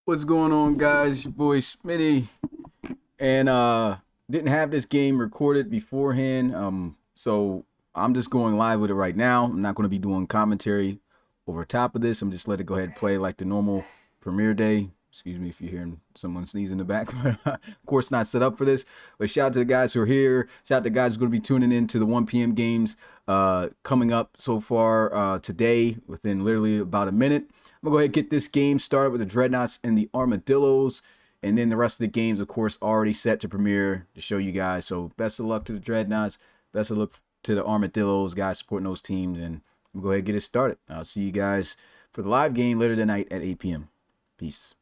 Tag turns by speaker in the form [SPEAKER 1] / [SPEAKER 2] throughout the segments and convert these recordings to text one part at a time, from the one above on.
[SPEAKER 1] What's going on, guys? Your boy Smitty, and didn't have this game recorded beforehand, so I'm just going live with it right now. I'm not going to be doing commentary over top of this. I'm just let it go ahead and play like the normal premiere day. Excuse me if you're hearing someone sneeze in the back, but of course not set up for this. But shout out to the guys who are here. Shout out to the guys who are going to be tuning in to the 1 p.m. games coming up so far today within literally about a minute. I'm going to go ahead and get this game started with the Dreadnoughts and the Armadillos. And then the rest of the games, of course, already set to premiere to show you guys. So best of luck to the Dreadnoughts. Best of luck to the Armadillos, guys supporting those teams. And I'm going to go ahead and get it started. I'll see you guys for the live game later tonight at 8 p.m. Peace.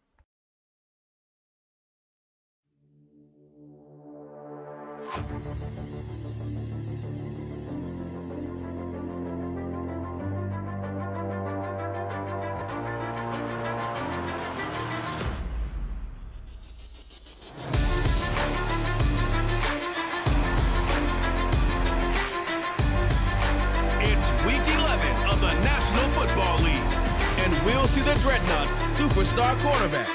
[SPEAKER 2] We'll see the Dreadnoughts superstar cornerback.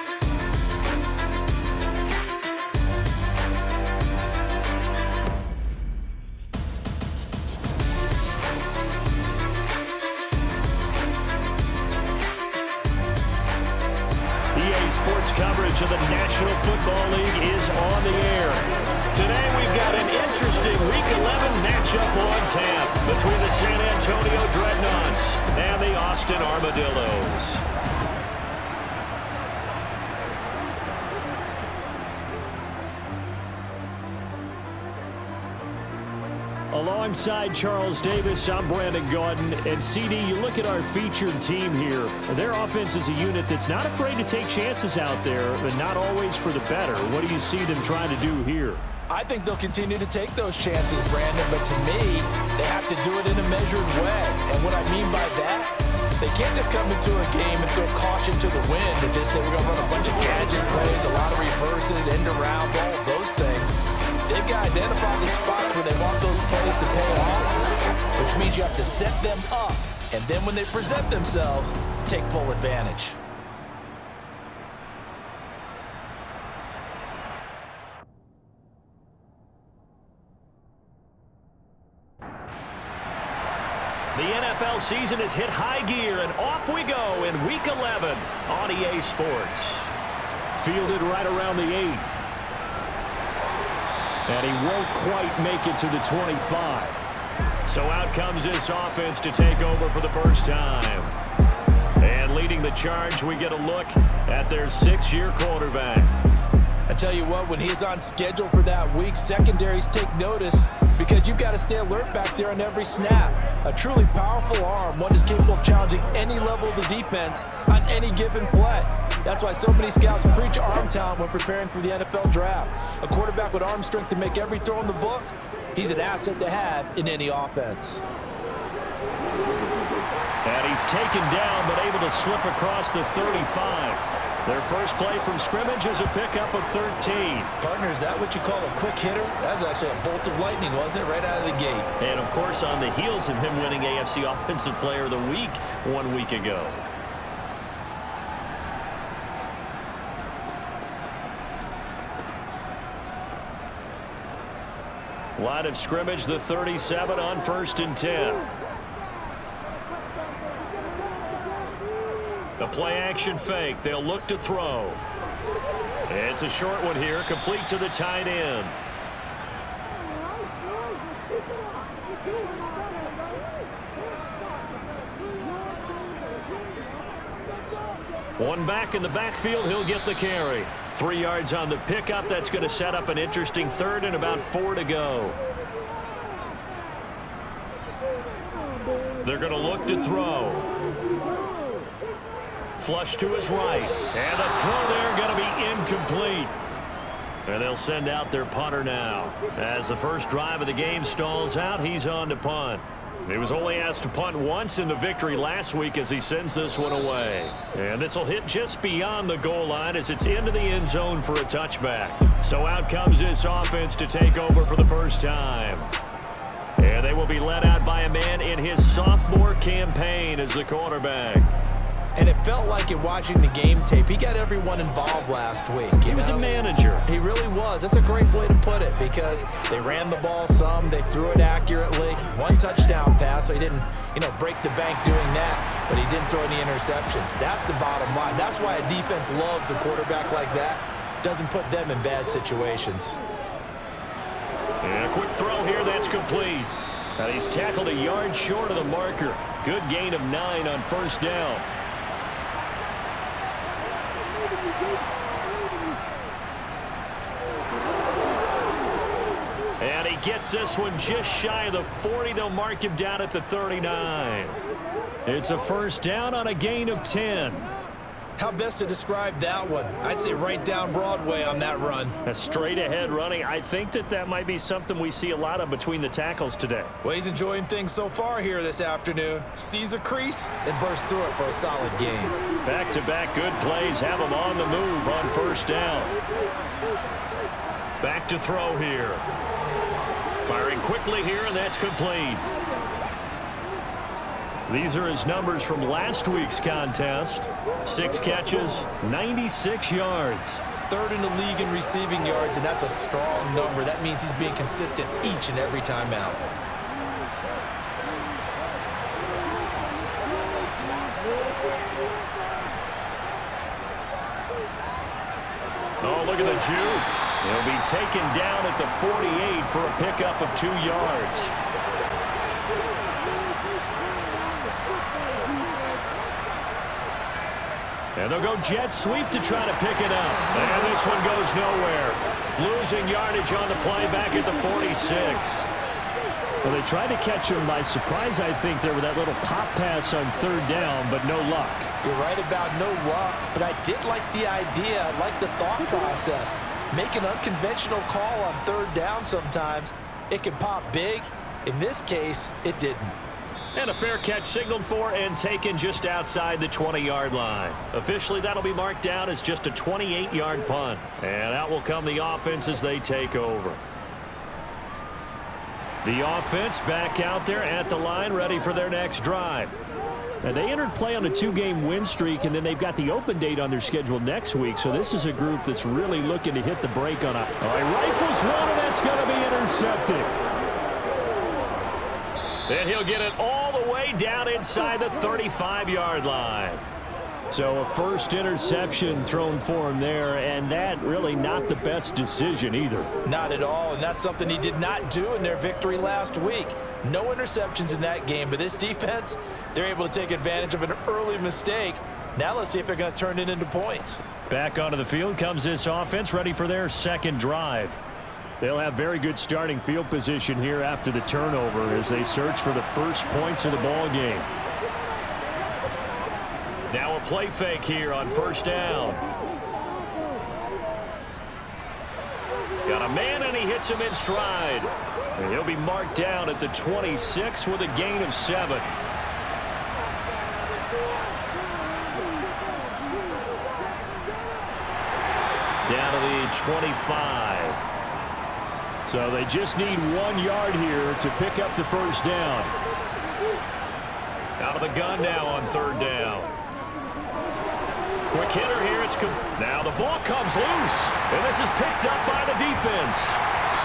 [SPEAKER 3] EA Sports coverage of the National Football League is on the air. Today we've got an interesting Week 11 matchup on tap between the San Antonio Dreadnoughts and the Austin Armadillos. Alongside Charles Davis, I'm Brandon Gaudin. And CD, you look at our featured team here. Their offense is a unit that's not afraid to take chances out there, but not always for the better. What do you see them trying to do here?
[SPEAKER 4] I think they'll continue to take those chances, Brandon, but to me, they have to do it in a measured way. And what I mean by that, they can't just come into a game and throw caution to the wind and just say we're going to run a bunch of gadget plays, a lot of reverses, end arounds, all of those things. They've got to identify the spots where they want those plays to pay off, which means you have to set them up, and then when they present themselves, take full advantage.
[SPEAKER 3] The NFL season has hit high gear, and off we go in Week 11 on EA Sports. Fielded right around the 8. And he won't quite make it to the 25. So out comes this offense to take over for the first time. And leading the charge, we get a look at their 6-year quarterback.
[SPEAKER 4] I tell you what, when he's on schedule for that week, secondaries take notice because you've got to stay alert back there on every snap. A truly powerful arm, one is capable of challenging any level of the defense on any given play. That's why so many scouts preach arm talent when preparing for the NFL draft. A quarterback with arm strength to make every throw in the book, he's an asset to have in any offense.
[SPEAKER 3] And he's taken down but able to slip across the 35. Their first play from scrimmage is a pickup of 13.
[SPEAKER 4] Partner, is that what you call a quick hitter? That was actually a bolt of lightning, wasn't it? Right out of the gate.
[SPEAKER 3] And, of course, on the heels of him winning AFC Offensive Player of the Week 1 week ago. Line of scrimmage, the 37 on 1st and 10. The play-action fake. They'll look to throw. It's a short one here, complete to the tight end. One back in the backfield, he'll get the carry. 3 yards on the pickup. That's going to set up an interesting 3rd and about 4 to go. They're going to look to throw. Flush to his right. And the throw there going to be incomplete. And they'll send out their punter now. As the first drive of the game stalls out, he's on to punt. He was only asked to punt once in the victory last week as he sends this one away. And this will hit just beyond the goal line as it's into the end zone for a touchback. So out comes this offense to take over for the first time. And they will be led out by a man in his sophomore campaign as the quarterback.
[SPEAKER 4] And it felt like in watching the game tape, he got everyone involved last week.
[SPEAKER 3] He was a manager.
[SPEAKER 4] He really was. That's a great way to put it because they ran the ball some, they threw it accurately. One touchdown pass, so he didn't, break the bank doing that, but he didn't throw any interceptions. That's the bottom line. That's why a defense loves a quarterback like that. Doesn't put them in bad situations.
[SPEAKER 3] And a quick throw here, that's complete. And he's tackled a yard short of the marker. Good gain of 9 on first down. And he gets this one just shy of the 40. They'll mark him down at the 39. It's a first down on a gain of 10.
[SPEAKER 4] How best to describe that one? I'd say right down Broadway on that run.
[SPEAKER 3] A straight ahead running. I think that might be something we see a lot of between the tackles today.
[SPEAKER 4] Well, he's enjoying things so far here this afternoon. Sees a crease and bursts through it for a solid game.
[SPEAKER 3] Back-to-back good plays have him on the move on first down. Back to throw here. Firing quickly here, and that's complete. These are his numbers from last week's contest. 6 catches, 96 yards.
[SPEAKER 4] Third in the league in receiving yards, and that's a strong number. That means he's being consistent each and every time out.
[SPEAKER 3] Oh, look at the juke. He'll be taken down at the 48 for a pickup of 2 yards. And they'll go jet sweep to try to pick it up. And this one goes nowhere. Losing yardage on the play back at the 46. Well, they tried to catch him by surprise, I think, there with that little pop pass on third down, but no luck.
[SPEAKER 4] You're right about no luck, but I did like the idea. I like the thought process. Make an unconventional call on third down sometimes. It can pop big. In this case, it didn't.
[SPEAKER 3] And a fair catch signaled for and taken just outside the 20-yard line. Officially, that'll be marked down as just a 28-yard punt. And out will come the offense as they take over. The offense back out there at the line, ready for their next drive. And they entered play on a 2-game win streak, and then they've got the open date on their schedule next week. So this is a group that's really looking to hit the brake on a... All right, rifles one, and that's going to be intercepted. And he'll get it all the way down inside the 35-yard line. So a first interception thrown for him there, and that really not the best decision either.
[SPEAKER 4] Not at all, and that's something he did not do in their victory last week. No interceptions in that game, but this defense, they're able to take advantage of an early mistake. Now let's see if they're going to turn it into points.
[SPEAKER 3] Back onto the field comes this offense, ready for their second drive. They'll have very good starting field position here after the turnover as they search for the first points of the ball game. Now a play fake here on first down. Got a man, and he hits him in stride. And he'll be marked down at the 26 with a gain of 7. Down to the 25. So they just need 1 yard here to pick up the first down. Out of the gun now on third down. Quick hitter here. Now the ball comes loose. And this is picked up by the defense.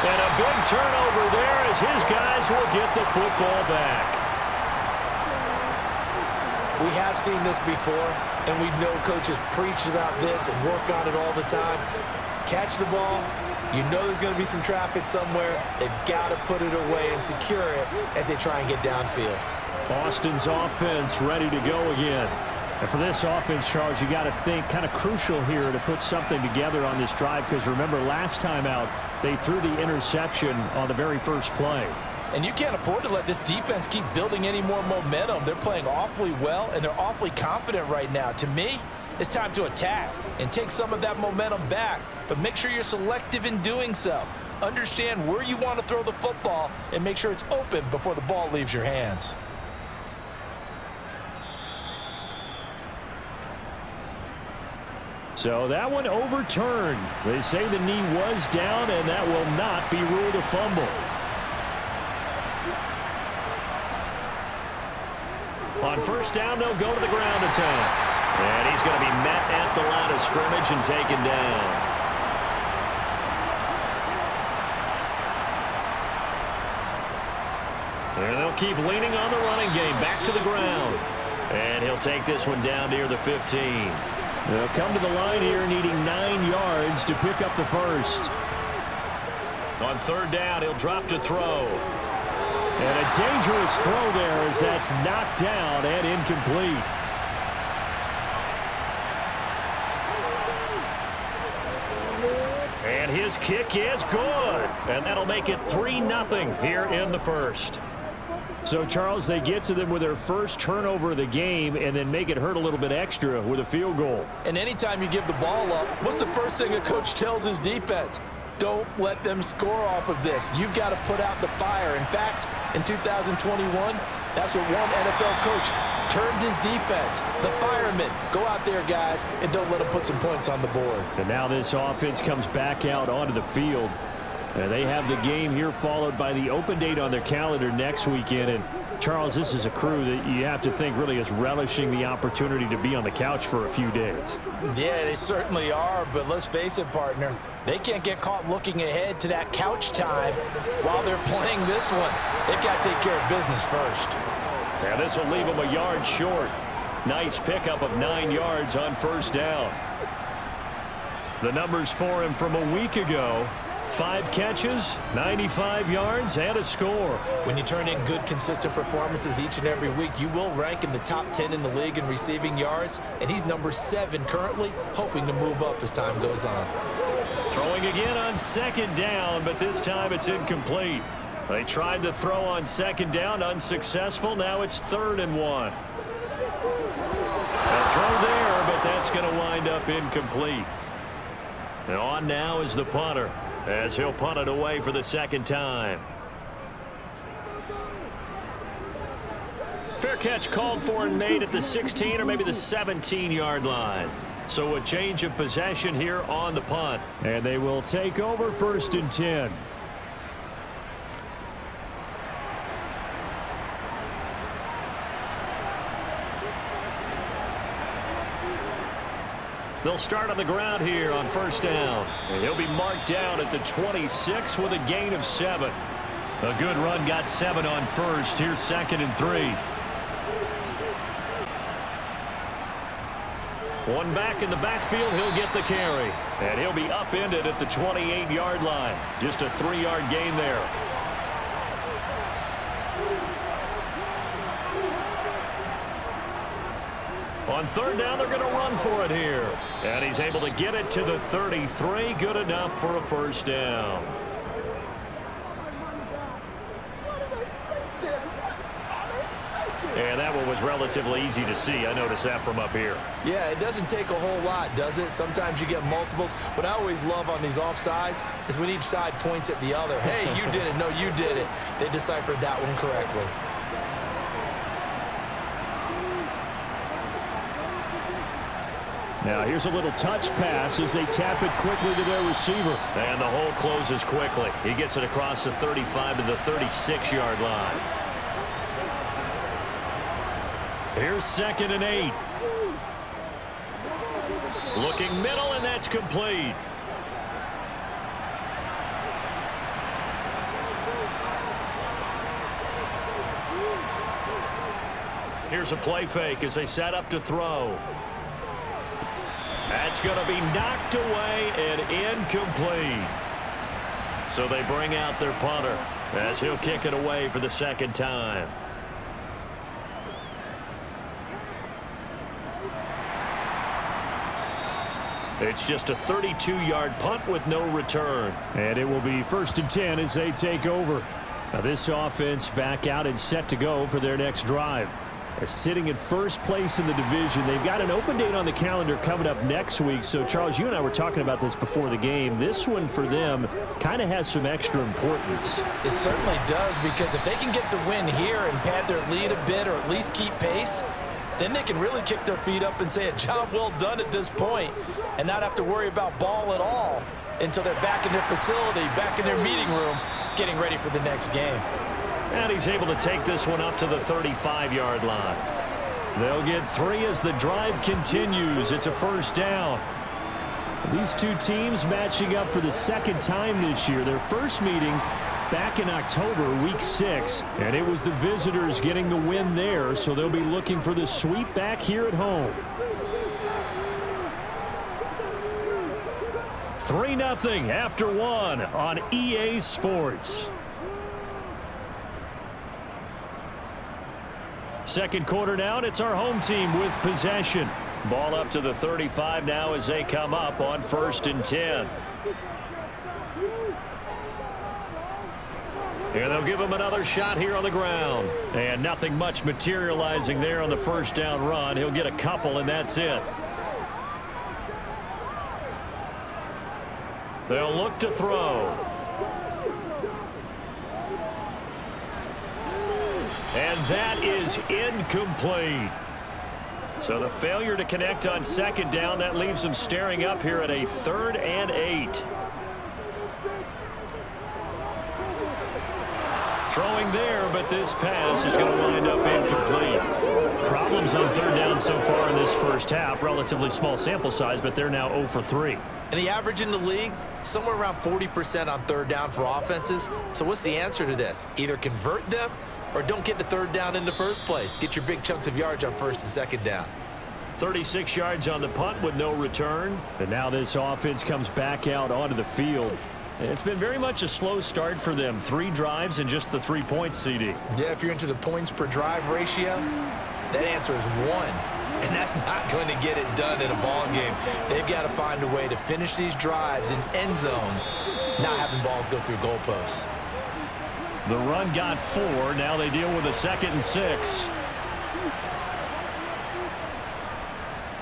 [SPEAKER 3] And a big turnover there as his guys will get the football back.
[SPEAKER 4] We have seen this before, and we know coaches preach about this and work on it all the time. Catch the ball. You know there's going to be some traffic somewhere. They've got to put it away and secure it as they try and get downfield.
[SPEAKER 3] Austin's offense ready to go again. And for this offense, Charles, you got to think kind of crucial here to put something together on this drive because remember last time out they threw the interception on the very first play.
[SPEAKER 4] And you can't afford to let this defense keep building any more momentum. They're playing awfully well, and they're awfully confident right now. To me, it's time to attack and take some of that momentum back, but make sure you're selective in doing so. Understand where you want to throw the football and make sure it's open before the ball leaves your hands.
[SPEAKER 3] So that one overturned. They say the knee was down, and that will not be ruled a fumble. On first down, they'll go to the ground attack. And he's going to be met at the line of scrimmage and taken down. And they'll keep leaning on the running game. Back to the ground. And he'll take this one down near the 15. They'll come to the line here needing 9 yards to pick up the first. On third down, he'll drop to throw. And a dangerous throw there as that's knocked down and incomplete. And his kick is good. And that'll make it 3-0 here in the first. So, Charles, they get to them with their first turnover of the game and then make it hurt a little bit extra with a field goal.
[SPEAKER 4] And anytime you give the ball up, what's the first thing a coach tells his defense? Don't let them score off of this. You've got to put out the fire. In fact, in 2021, that's what one NFL coach termed his defense. The firemen. Go out there, guys, and don't let them put some points on the board.
[SPEAKER 3] And now this offense comes back out onto the field. And they have the game here followed by the open date on their calendar next weekend. And, Charles, this is a crew that you have to think really is relishing the opportunity to be on the couch for a few days.
[SPEAKER 4] Yeah, they certainly are. But let's face it, partner, they can't get caught looking ahead to that couch time while they're playing this one. They've got to take care of business first.
[SPEAKER 3] Now this will leave them a yard short. Nice pickup of 9 yards on first down. The numbers for him from a week ago: 5 catches, 95 yards, and a score.
[SPEAKER 4] When you turn in good, consistent performances each and every week, you will rank in the top 10 in the league in receiving yards, and he's number 7 currently, hoping to move up as time goes on.
[SPEAKER 3] Throwing again on second down, but this time it's incomplete. They tried to throw on second down, unsuccessful. Now it's 3rd and 1. A throw there, but that's going to wind up incomplete. And on now is the punter, as he'll punt it away for the second time. Fair catch called for and made at the 16 or maybe the 17-yard line. So a change of possession here on the punt. And they will take over 1st and 10. They'll start on the ground here on first down. And he'll be marked down at the 26 with a gain of 7. A good run got 7 on first. Here's 2nd and 3. One back in the backfield. He'll get the carry. And he'll be upended at the 28-yard line. Just a 3-yard gain there. On third down, they're going to run for it here. And he's able to get it to the 33. Good enough for a first down. And that one was relatively easy to see. I noticed that from up here.
[SPEAKER 4] Yeah, it doesn't take a whole lot, does it? Sometimes you get multiples. What I always love on these offsides is when each side points at the other. Hey, you did it. No, you did it. They deciphered that one correctly.
[SPEAKER 3] Now here's a little touch pass as they tap it quickly to their receiver. And the hole closes quickly. He gets it across the 35 to the 36-yard line. Here's 2nd and 8. Looking middle, and that's complete. Here's a play fake as they set up to throw. That's going to be knocked away and incomplete. So they bring out their punter as he'll kick it away for the second time. It's just a 32-yard punt with no return. And it will be 1st and 10 as they take over. Now this offense back out and set to go for their next drive. Sitting in first place in the division. They've got an open date on the calendar coming up next week. So, Charles, you and I were talking about this before the game. This one for them kind of has some extra importance.
[SPEAKER 4] It certainly does, because if they can get the win here and pad their lead a bit or at least keep pace, then they can really kick their feet up and say a job well done at this point and not have to worry about ball at all until they're back in their facility, back in their meeting room, getting ready for the next game.
[SPEAKER 3] And he's able to take this one up to the 35-yard line. They'll get 3 as the drive continues. It's a first down. These two teams matching up for the second time this year. Their first meeting back in October, week 6, and it was the visitors getting the win there, so they'll be looking for the sweep back here at home. 3-0 after 1 on EA Sports. Second quarter down, it's our home team with possession. Ball up to the 35 now as they come up on 1st and 10. And they'll give him another shot here on the ground. And nothing much materializing there on the first down run. He'll get a couple, and that's it. They'll look to throw. And that is incomplete. So the failure to connect on second down, that leaves them staring up here at a 3rd and 8. Throwing there, but this pass is going to wind up incomplete. Problems on 3rd down so far in this first half. Relatively small sample size, but they're now 0 for 3.
[SPEAKER 4] And the average in the league, somewhere around 40% on 3rd down for offenses. So what's the answer to this? Either convert them or don't get to 3rd down in the first place. Get your big chunks of yards on 1st and 2nd down.
[SPEAKER 3] 36 yards on the punt with no return. And now this offense comes back out onto the field. It's been very much a slow start for them. 3 drives and just the 3 points, CD.
[SPEAKER 4] Yeah, if you're into the points per drive ratio, that answer is 1. And that's not going to get it done in a ball game. They've got to find a way to finish these drives in end zones, not having balls go through goalposts.
[SPEAKER 3] The run got 4. Now they deal with a 2nd and 6.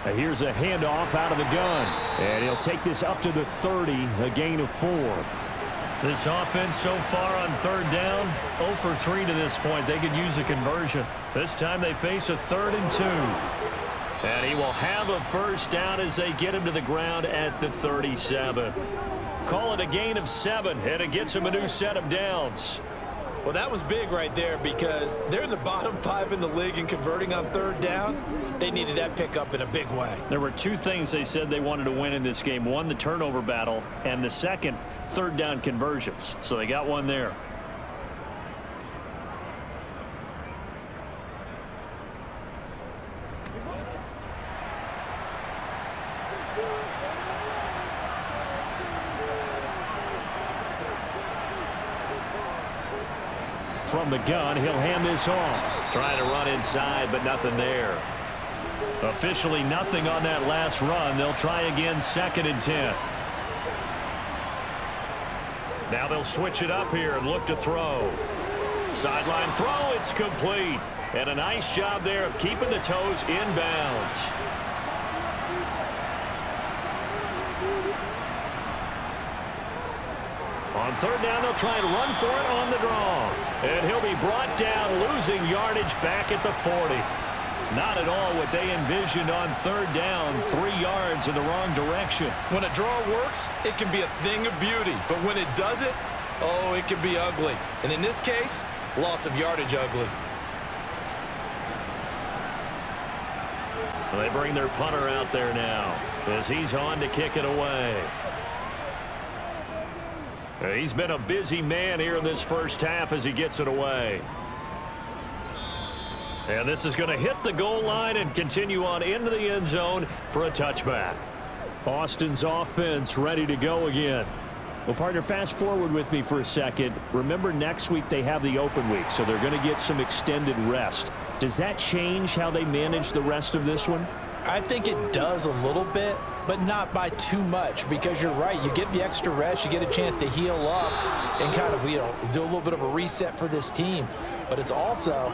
[SPEAKER 3] Now here's a handoff out of the gun. And he'll take this up to the 30, a gain of 4. This offense so far on 3rd down, 0 for 3 to this point. They could use a conversion. This time they face a 3rd and 2. And he will have a first down as they get him to the ground at the 37. Call it a gain of 7, and it gets him a new set of downs.
[SPEAKER 4] Well, that was big right there because they're in the bottom 5 in the league in converting on 3rd down. They needed that pickup in a big way.
[SPEAKER 3] There were 2 things they said they wanted to win in this game. One, the turnover battle, and the second, 3rd down conversions. So they got one there. From the gun, he'll hand this off. Trying to run inside, but nothing there. Officially nothing on that last run. They'll try again, 2nd and 10. Now they'll switch it up here and look to throw. Sideline throw, it's complete. And a nice job there of keeping the toes inbounds. On 3rd down, they'll try and run for it on the draw. And he'll be brought down, losing yardage back at the 40. Not at all what they envisioned on 3rd down, 3 yards in the wrong direction.
[SPEAKER 4] When a draw works, it can be a thing of beauty. But when it doesn't, oh, it can be ugly. And in this case, loss of yardage ugly.
[SPEAKER 3] Well, they bring their punter out there now as he's on to kick it away. He's been a busy man here in this first half as he gets it away. And this is going to hit the goal line and continue on into the end zone for a touchback. Austin's offense ready to go again. Well, partner, fast forward with me for a second. Remember, next week they have the open week, so they're going to get some extended rest. Does that change how they manage the rest of this one?
[SPEAKER 4] I think it does a little bit, but not by too much, because you're right. You get the extra rest, you get a chance to heal up and kind of, do a little bit of a reset for this team. But it's also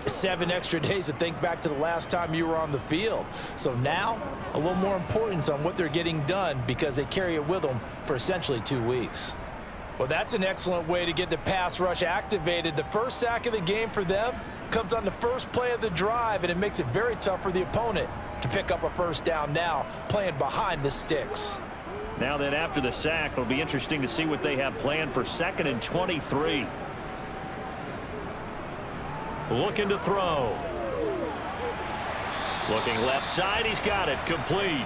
[SPEAKER 4] 7 extra days to think back to the last time you were on the field. So now, a little more importance on what they're getting done because they carry it with them for essentially 2 weeks. Well, that's an excellent way to get the pass rush activated. The first sack of the game for them comes on the first play of the drive, and it makes it very tough for the opponent to pick up a first down now, playing behind the sticks.
[SPEAKER 3] Now then, after the sack, it'll be interesting to see what they have planned for 2nd and 23. Looking to throw. Looking left side, he's got it, complete.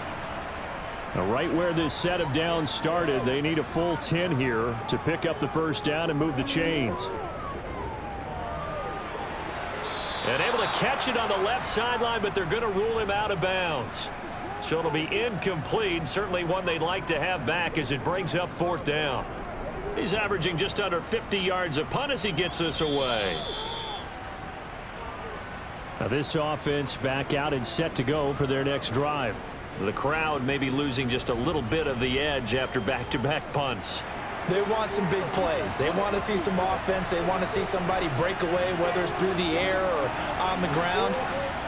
[SPEAKER 5] Now, right where this set of downs started, they need a full 10 here to pick up the first down and move the chains.
[SPEAKER 3] And able to catch it on the left sideline, but they're going to rule him out of bounds. So it'll be incomplete, certainly one they'd like to have back as it brings up 4th down. He's averaging just under 50 yards a punt as he gets this away.
[SPEAKER 5] Now this offense back out and set to go for their next drive.
[SPEAKER 3] The crowd may be losing just a little bit of the edge after back-to-back punts.
[SPEAKER 4] They want some big plays. They want to see some offense. They want to see somebody break away, whether it's through the air or on the ground.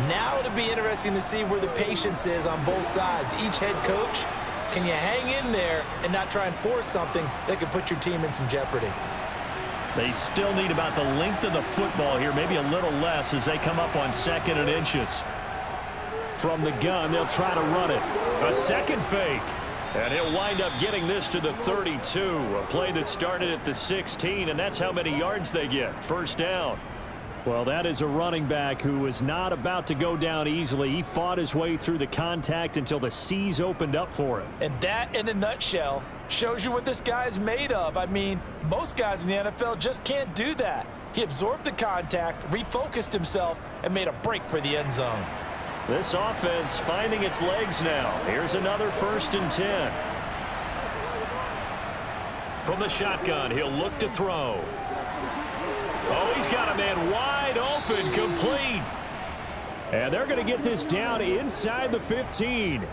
[SPEAKER 4] Now it'll be interesting to see where the patience is on both sides. Each head coach, can you hang in there and not try and force something that could put your team in some jeopardy?
[SPEAKER 5] They still need about the length of the football here, maybe a little less as they come up on 2nd and inches. From the gun, they'll try to run it.
[SPEAKER 3] A second fake. And he'll wind up getting this to the 32. A play that started at the 16, and that's how many yards they get. First down.
[SPEAKER 5] Well, that is a running back who was not about to go down easily. He fought his way through the contact until the seas opened up for him.
[SPEAKER 4] And that, in a nutshell, shows you what this guy is made of. I mean, most guys in the NFL just can't do that. He absorbed the contact, refocused himself, and made a break for the end zone.
[SPEAKER 3] This offense finding its legs now. Here's another 1st and 10. From the shotgun, he'll look to throw. Oh, he's got a man wide open, complete.
[SPEAKER 5] And they're going to get this down inside the 15.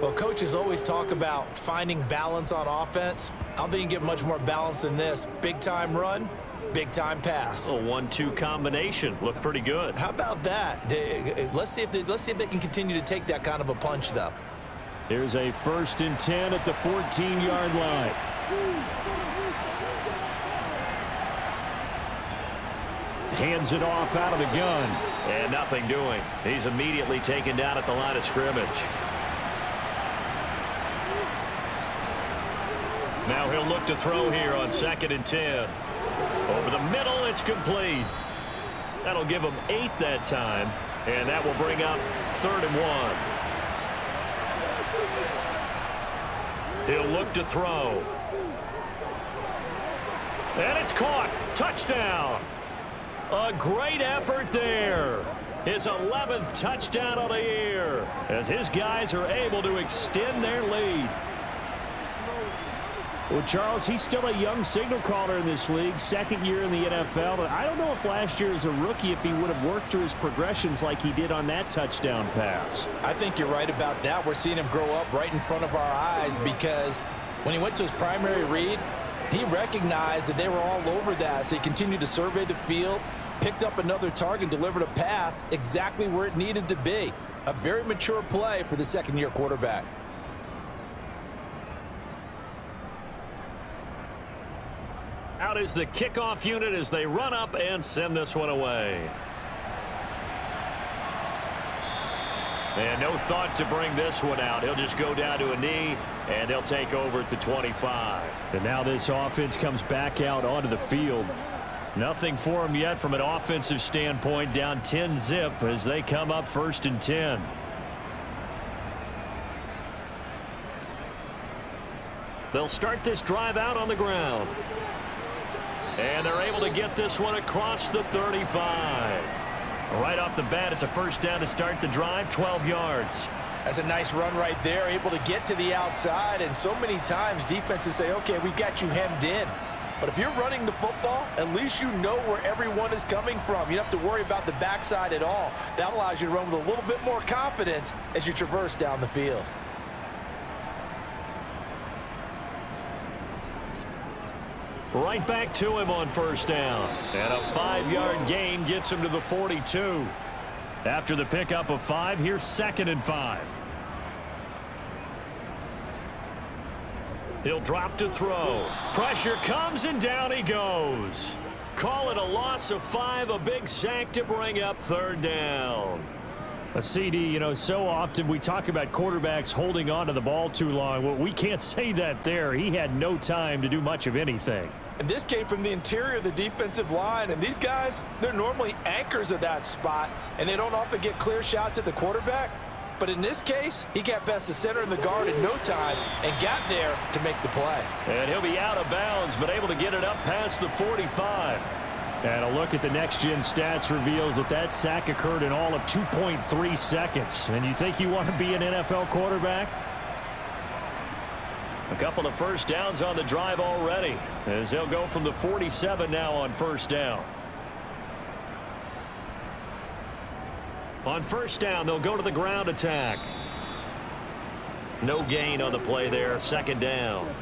[SPEAKER 4] Well, coaches always talk about finding balance on offense. I don't think you can get much more balance than this. Big-time run, big-time pass.
[SPEAKER 3] A 1-2 combination. Looked pretty good.
[SPEAKER 4] How about that? Let's see if they can continue to take that kind of a punch, though.
[SPEAKER 5] Here's a 1st and 10 at the 14-yard line. Hands it off out of the gun.
[SPEAKER 3] And nothing doing. He's immediately taken down at the line of scrimmage. Now he'll look to throw here on 2nd and 10. Over the middle, it's complete. That'll give him 8 that time. And that will bring up 3rd and 1. He'll look to throw. And it's caught. Touchdown. A great effort there. His 11th touchdown of the year as his guys are able to extend their lead.
[SPEAKER 5] Well, Charles, he's still a young signal caller in this league, 2nd year in the NFL. But I don't know if last year as a rookie if he would have worked through his progressions like he did on that touchdown pass.
[SPEAKER 4] I think you're right about that. We're seeing him grow up right in front of our eyes because when he went to his primary read, he recognized that they were all over that. So he continued to survey the field, picked up another target, delivered a pass exactly where it needed to be. A very mature play for the 2nd-year quarterback.
[SPEAKER 3] Out is the kickoff unit as they run up and send this one away. And no thought to bring this one out. He'll just go down to a knee, and they'll take over at the 25.
[SPEAKER 5] And now this offense comes back out onto the field.
[SPEAKER 3] Nothing for them yet from an offensive standpoint, down 10-zip as they come up 1st and 10. They'll start this drive out on the ground. And they're able to get this one across the 35. Right off the bat, it's a 1st down to start the drive, 12 yards.
[SPEAKER 4] That's a nice run right there, able to get to the outside. And so many times defenses say, okay, we got you hemmed in. But if you're running the football, at least you know where everyone is coming from. You don't have to worry about the backside at all. That allows you to run with a little bit more confidence as you traverse down the field.
[SPEAKER 3] Right back to him on 1st down. And a 5-yard gain gets him to the 42. After the pickup of 5, here's 2nd and 5. He'll drop to throw. Pressure comes and down he goes. Call it a loss of 5, a big sack to bring up 3rd down.
[SPEAKER 5] A CD, you know, so often we talk about quarterbacks holding on to the ball too long. Well, we can't say that there. He had no time to do much of anything.
[SPEAKER 4] And this came from the interior of the defensive line. And these guys, they're normally anchors of that spot, and they don't often get clear shots at the quarterback. But in this case, he got past the center and the guard in no time and got there to make the play.
[SPEAKER 3] And he'll be out of bounds, but able to get it up past the 45. And a look at the next-gen stats reveals that that sack occurred in all of 2.3 seconds. And you think you want to be an NFL quarterback? A couple of first downs on the drive already, as they'll go from the 47 now on first down. On first down, they'll go to the ground attack. No gain on the play there, second down.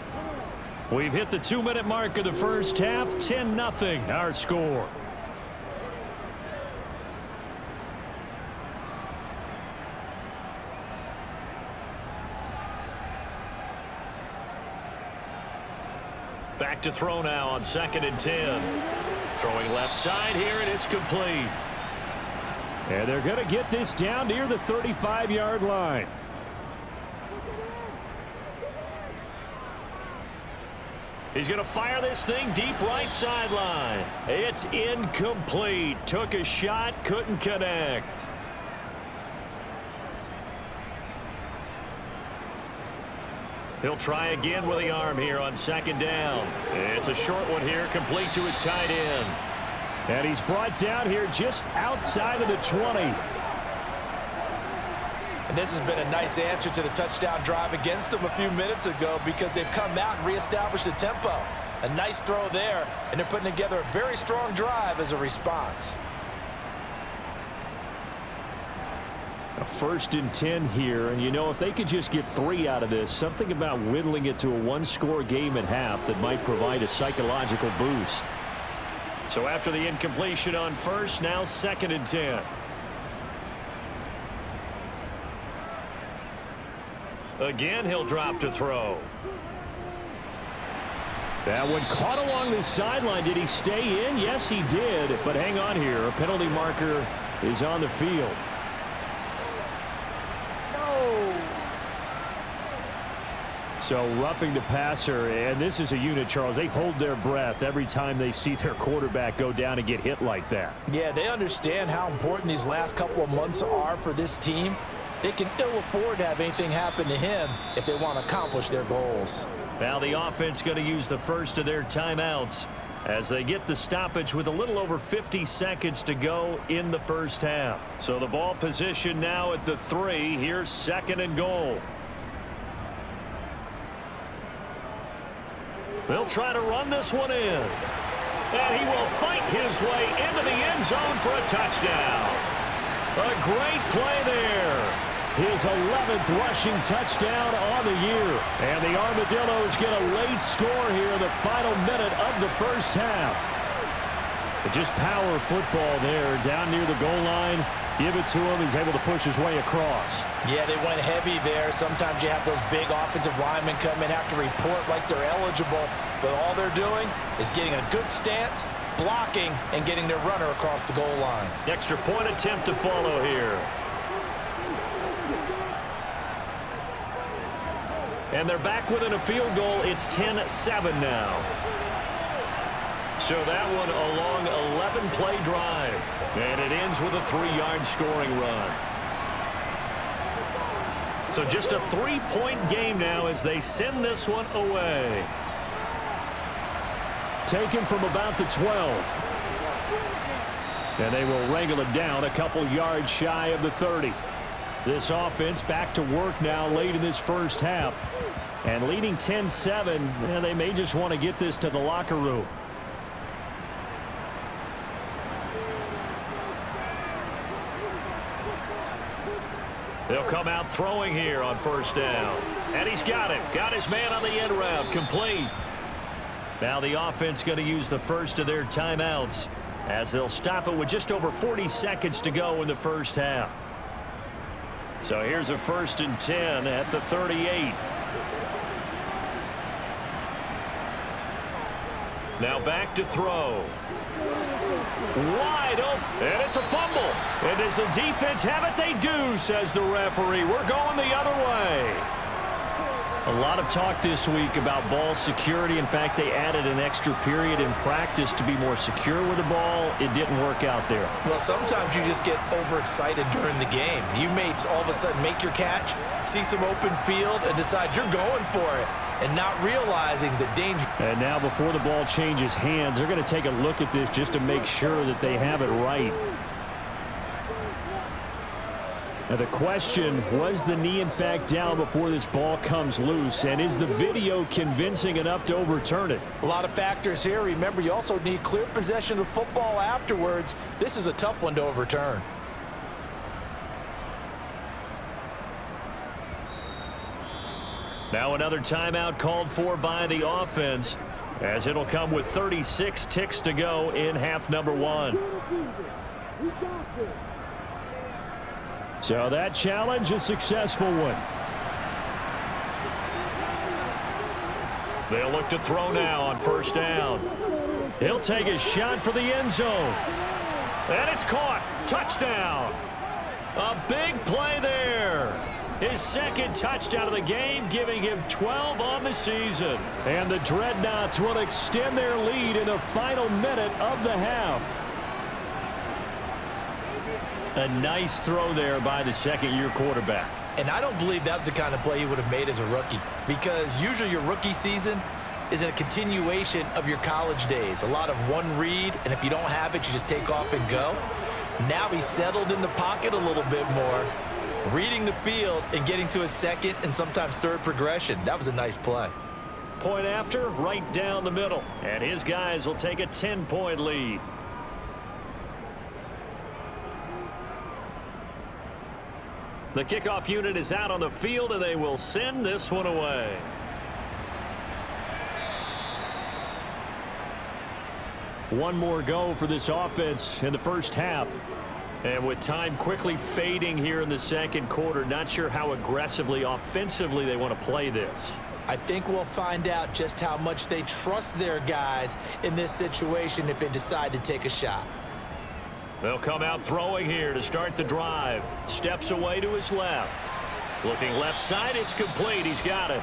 [SPEAKER 3] We've hit the 2-minute mark of the first half, 10-0 our score. Back to throw now on 2nd and 10. Throwing left side here, and it's complete.
[SPEAKER 5] And they're going to get this down near the 35-yard line.
[SPEAKER 3] He's going to fire this thing deep right sideline. It's incomplete. Took a shot, couldn't connect. He'll try again with the arm here on 2nd down. It's a short one here, complete to his tight end.
[SPEAKER 5] And he's brought down here just outside of the 20.
[SPEAKER 4] And this has been a nice answer to the touchdown drive against them a few minutes ago, because they've come out and reestablished the tempo. A nice throw there, and they're putting together a very strong drive as a response.
[SPEAKER 5] A 1st and 10 here, and you know, if they could just get 3 out of this, something about whittling it to a 1-score game at half that might provide a psychological boost.
[SPEAKER 3] So after the incompletion on first, now 2nd and 10. Again, he'll drop to throw.
[SPEAKER 5] That one caught along the sideline. Did he stay in? Yes, he did. But hang on here. A penalty marker is on the field. So roughing the passer, and this is a unit, Charles. They hold their breath every time they see their quarterback go down and get hit like that.
[SPEAKER 4] Yeah, they understand how important these last couple of months are for this team. They can ill afford to have anything happen to him if they want to accomplish their goals.
[SPEAKER 3] Now the offense going to use the first of their timeouts as they get the stoppage with a little over 50 seconds to go in the first half. So the ball position now at the 3. Here's 2nd and goal. They'll try to run this one in. And he will fight his way into the end zone for a touchdown. A great play there. His 11th rushing touchdown on the year. And the Armadillos get a late score here in the final minute of the first half. But just power football there down near the goal line. Give it to him. He's able to push his way across.
[SPEAKER 4] Yeah, they went heavy there. Sometimes you have those big offensive linemen come in, have to report like they're eligible. But all they're doing is getting a good stance, blocking, and getting their runner across the goal line.
[SPEAKER 3] Extra point attempt to follow here. And they're back within a field goal. It's 10-7 now. So that one a long 11-play drive. And it ends with a 3-yard scoring run. So just a 3-point game now as they send this one away.
[SPEAKER 5] Taken from about the 12. And they will wrangle it down a couple yards shy of the 30. This offense back to work now late in this first half. And leading 10-7, and they may just want to get this to the locker room.
[SPEAKER 3] They'll come out throwing here on first down. And he's got it. Got his man on the end route. Complete. Now the offense going to use the first of their timeouts as they'll stop it with just over 40 seconds to go in the first half. So here's a 1st and 10 at the 38. Now back to throw. Wide open, and it's a fumble. And does the defense have it? They do, says the referee. We're going the other way.
[SPEAKER 5] A lot of talk this week about ball security. In fact, they added an extra period in practice to be more secure with the ball. It didn't work out there.
[SPEAKER 4] Well, sometimes you just get overexcited during the game. You may all of a sudden make your catch, see some open field, and decide you're going for it, and not realizing the danger.
[SPEAKER 5] And now before the ball changes hands, they're going to take a look at this just to make sure that they have it right. Now the question, was the knee in fact down before this ball comes loose? And is the video convincing enough to overturn it?
[SPEAKER 4] A lot of factors here. Remember, you also need clear possession of football afterwards. This is a tough one to overturn.
[SPEAKER 5] Now another timeout called for by the offense, as it'll come with 36 ticks to go in half number 1.
[SPEAKER 6] We got this.
[SPEAKER 5] So that challenge, a successful one. They'll look to throw now on first down. He'll take his shot for the end zone. And it's caught. Touchdown. A big play there. His second touchdown of the game, giving him 12 on the season. And the Dreadnoughts will extend their lead in the final minute of the half. A nice throw there by the second-year quarterback.
[SPEAKER 4] And I don't believe that was the kind of play he would have made as a rookie, because usually your rookie season is a continuation of your college days. A lot of one read, and if you don't have it, you just take off and go. Now he's settled in the pocket a little bit more, reading the field and getting to a second and sometimes third progression. That was a nice play.
[SPEAKER 5] Point after, right down the middle. And his guys will take a 10-point lead. The kickoff unit is out on the field, and they will send this one away. One more go for this offense in the first half. And with time quickly fading here in the second quarter, not sure how aggressively, offensively they want to play this.
[SPEAKER 4] I think we'll find out just how much they trust their guys in this situation if they decide to take a shot.
[SPEAKER 5] They'll come out throwing here to start the drive. Steps away to his left. Looking left side, it's complete. He's got it.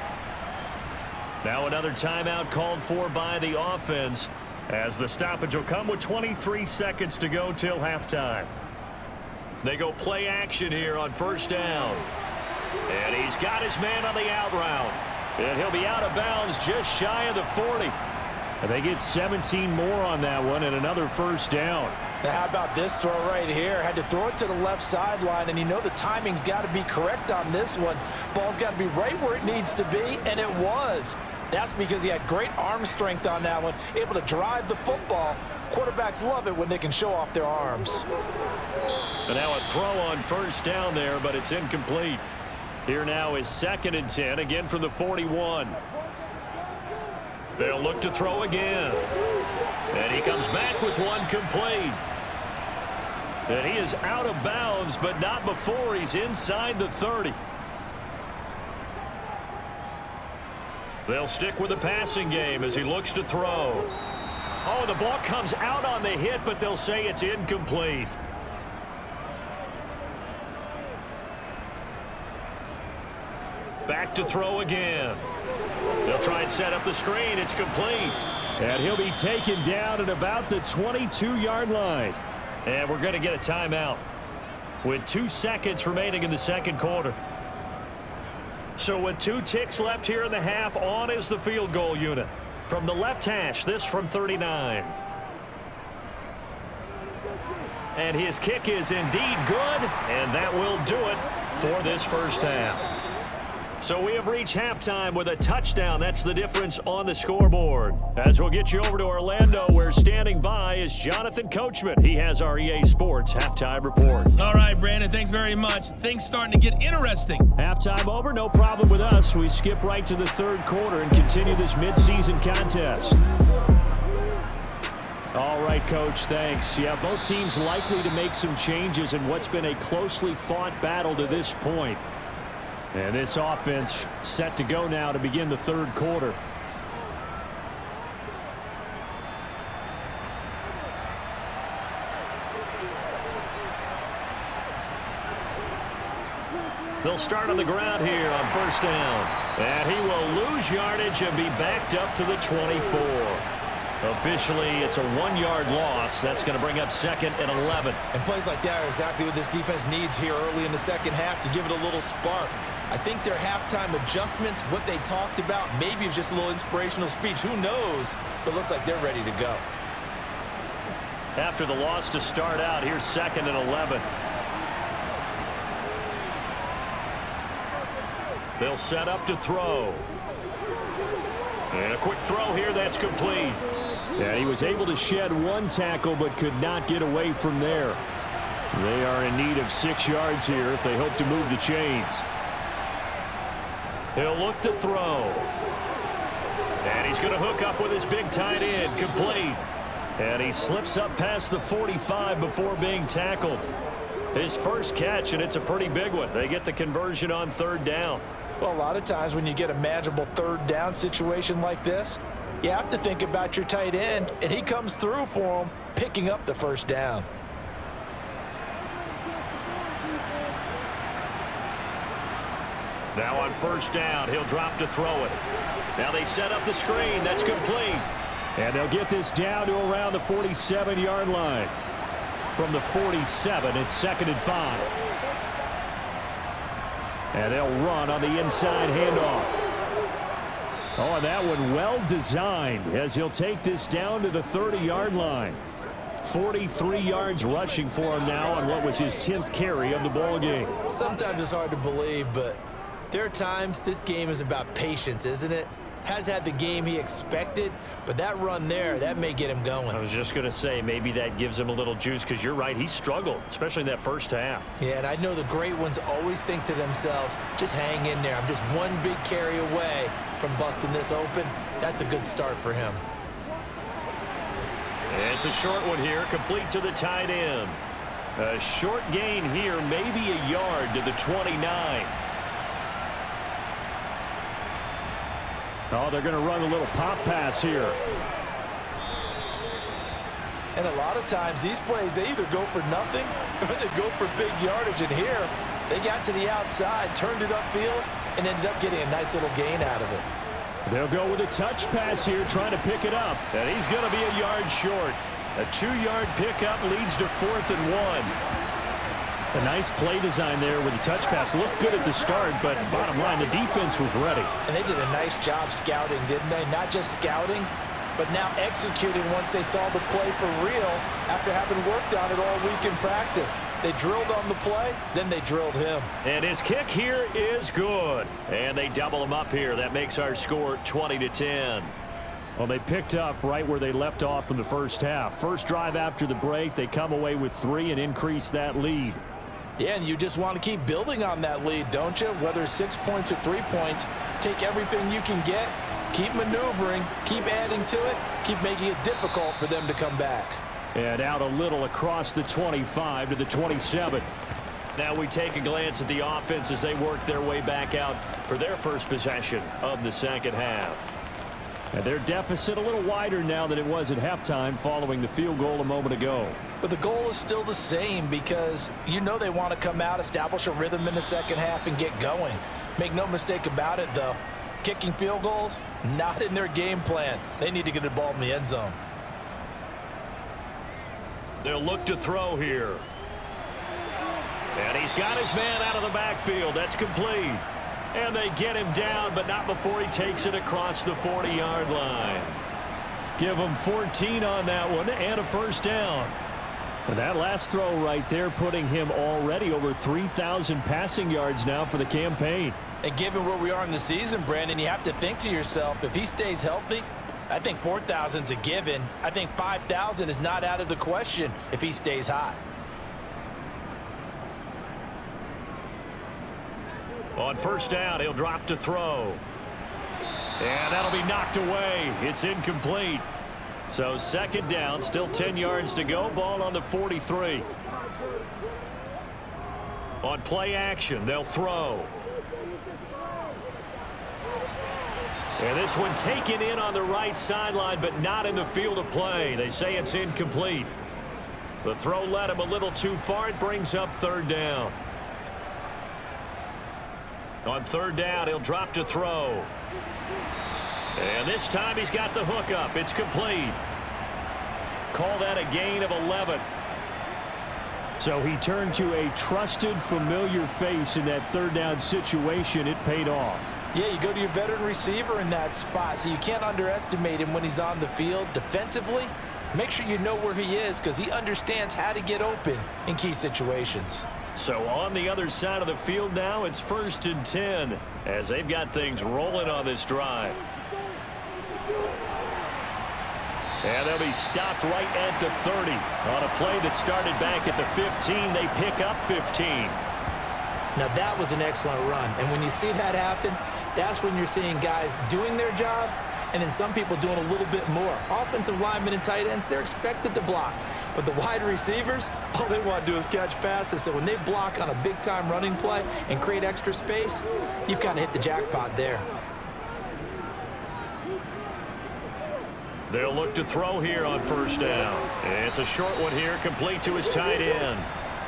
[SPEAKER 5] Now another timeout called for by the offense, as the stoppage will come with 23 seconds to go till halftime. They go play action here on first down. And he's got his man on the out route. And he'll be out of bounds just shy of the 40. And they get 17 more on that one and another first down.
[SPEAKER 4] Now how about this throw right here? Had to throw it to the left sideline, and you know the timing's got to be correct on this one. Ball's got to be right where it needs to be, and it was. That's because he had great arm strength on that one, able to drive the football. Quarterbacks love it when they can show off their arms.
[SPEAKER 5] And now a throw on first down there, but it's incomplete. Here now is 2nd and 10, again from the 41. They'll look to throw again. And he comes back with one complete. And he is out of bounds, but not before he's inside the 30. They'll stick with the passing game as he looks to throw. Oh, the ball comes out on the hit, but they'll say it's incomplete. Back to throw again. They'll try and set up the screen. It's complete. And he'll be taken down at about the 22-yard line. And we're going to get a timeout with 2 seconds remaining in the second quarter. So with 2 ticks left here in the half, on is the field goal unit. From the left hash, this from 39. And his kick is indeed good, and that will do it for this first half. So we have reached halftime with a touchdown. That's the difference on the scoreboard. As we'll get you over to Orlando, where standing by is Jonathan Coachman. He has our EA Sports halftime report.
[SPEAKER 2] All right, Brandon, thanks very much. Things starting to get interesting.
[SPEAKER 5] Halftime over, no problem with us. We skip right to the third quarter and continue this midseason contest. All right, Coach, thanks. Yeah, both teams likely to make some changes in what's been a closely fought battle to this point. And this offense set to go now to begin the third quarter.
[SPEAKER 3] They'll start on the ground here on first down. And he will lose yardage and be backed up to the 24. Officially, it's a 1-yard loss. That's going to bring up 2nd and 11.
[SPEAKER 4] And plays like that are exactly what this defense needs here early in the second half to give it a little spark. I think their halftime adjustments, what they talked about, maybe it's just a little inspirational speech. Who knows? But looks like they're ready to go.
[SPEAKER 3] After the loss to start out, here's 2nd and 11. They'll set up to throw. And a quick throw here, that's complete.
[SPEAKER 5] And he was able to shed 1 tackle but could not get away from there. They are in need of 6 yards here if they hope to move the chains.
[SPEAKER 3] He'll look to throw. And he's going to hook up with his big tight end, complete. And he slips up past the 45 before being tackled. His first catch, and it's a pretty big one. They get the conversion on 3rd down.
[SPEAKER 4] Well, a lot of times when you get a manageable 3rd down situation like this, you have to think about your tight end, and he comes through for him, picking up the 1st down.
[SPEAKER 3] Now on 1st down, he'll drop to throw it. Now they set up the screen. That's complete.
[SPEAKER 5] And they'll get this down to around the 47-yard line. From the 47, it's 2nd and 5. And they'll run on the inside handoff. Oh, and that one well designed as he'll take this down to the 30-yard line. 43 yards rushing for him now on what was his 10th carry of the ball game.
[SPEAKER 4] Sometimes it's hard to believe, but there are times this game is about patience, isn't it? Has had the game he expected, but that run there, that may get him going.
[SPEAKER 3] I was just going to say, maybe that gives him a little juice, because you're right, he struggled, especially in that first half.
[SPEAKER 4] Yeah, and I know the great ones always think to themselves, just hang in there. I'm just one big carry away from busting this open. That's a good start for him.
[SPEAKER 3] It's a short one here, complete to the tight end. A short gain here, maybe a yard to the 29.
[SPEAKER 5] Oh, they're going to run a little pop pass here.
[SPEAKER 4] And a lot of times these plays, they either go for nothing or they go for big yardage. And here, they got to the outside, turned it upfield, and ended up getting a nice little gain out of it.
[SPEAKER 5] They'll go with a touch pass here, trying to pick it up.
[SPEAKER 3] And he's going to be a yard short. A 2-yard pickup leads to 4th and 1.
[SPEAKER 5] A nice play design there with the touch pass. Looked good at the start, but bottom line, the defense was ready.
[SPEAKER 4] And they did a nice job scouting, didn't they? Not just scouting, but now executing once they saw the play for real after having worked on it all week in practice. They drilled on the play, then they drilled him.
[SPEAKER 3] And his kick here is good. And they double him up here. That makes our score 20-10.
[SPEAKER 5] Well, they picked up right where they left off in the first half. First drive after the break, they come away with 3 and increase that lead.
[SPEAKER 4] Yeah, and you just want to keep building on that lead, don't you? Whether it's 6 points or 3 points, take everything you can get, keep maneuvering, keep adding to it, keep making it difficult for them to come back.
[SPEAKER 5] And out a little across the 25 to the 27.
[SPEAKER 3] Now we take a glance at the offense as they work their way back out for their first possession of the second half.
[SPEAKER 5] And their deficit a little wider now than it was at halftime following the field goal a moment ago.
[SPEAKER 4] But the goal is still the same because you know they want to come out, establish a rhythm in the second half, and get going. Make no mistake about it, though. Kicking field goals, not in their game plan. They need to get the ball in the end zone.
[SPEAKER 3] They'll look to throw here. And he's got his man out of the backfield. That's complete. And they get him down, but not before he takes it across the 40-yard line.
[SPEAKER 5] Give him 14 on that one and a first down. And that last throw right there putting him already over 3,000 passing yards now for the campaign.
[SPEAKER 4] And given where we are in the season, Brandon, you have to think to yourself, if he stays healthy, I think 4,000's a given. I think 5,000 is not out of the question if he stays hot.
[SPEAKER 3] On first down, he'll drop to throw. And that'll be knocked away. It's incomplete. So second down, still 10 yards to go. Ball on the 43. On play action, they'll throw. And this one taken in on the right sideline, but not in the field of play. They say it's incomplete. The throw led him a little too far. It brings up third down. On third down, he'll drop to throw. And this time he's got the hook up. It's complete. Call that a gain of 11.
[SPEAKER 5] So he turned to a trusted, familiar face in that third down situation. It paid off.
[SPEAKER 4] Yeah, you go to your veteran receiver in that spot, so you can't underestimate him when he's on the field. Defensively, make sure you know where he is because he understands how to get open in key situations.
[SPEAKER 3] So on the other side of the field now, it's 1st and 10 as they've got things rolling on this drive. And they'll be stopped right at the 30. On a play that started back at the 15, they pick up 15.
[SPEAKER 4] Now that was an excellent run, and when you see that happen, that's when you're seeing guys doing their job and then some people doing a little bit more. Offensive linemen and tight ends, they're expected to block. But the wide receivers, all they want to do is catch passes. So when they block on a big-time running play and create extra space, you've kind of hit the jackpot there.
[SPEAKER 3] They'll look to throw here on 1st down. It's a short one here, complete to his tight end.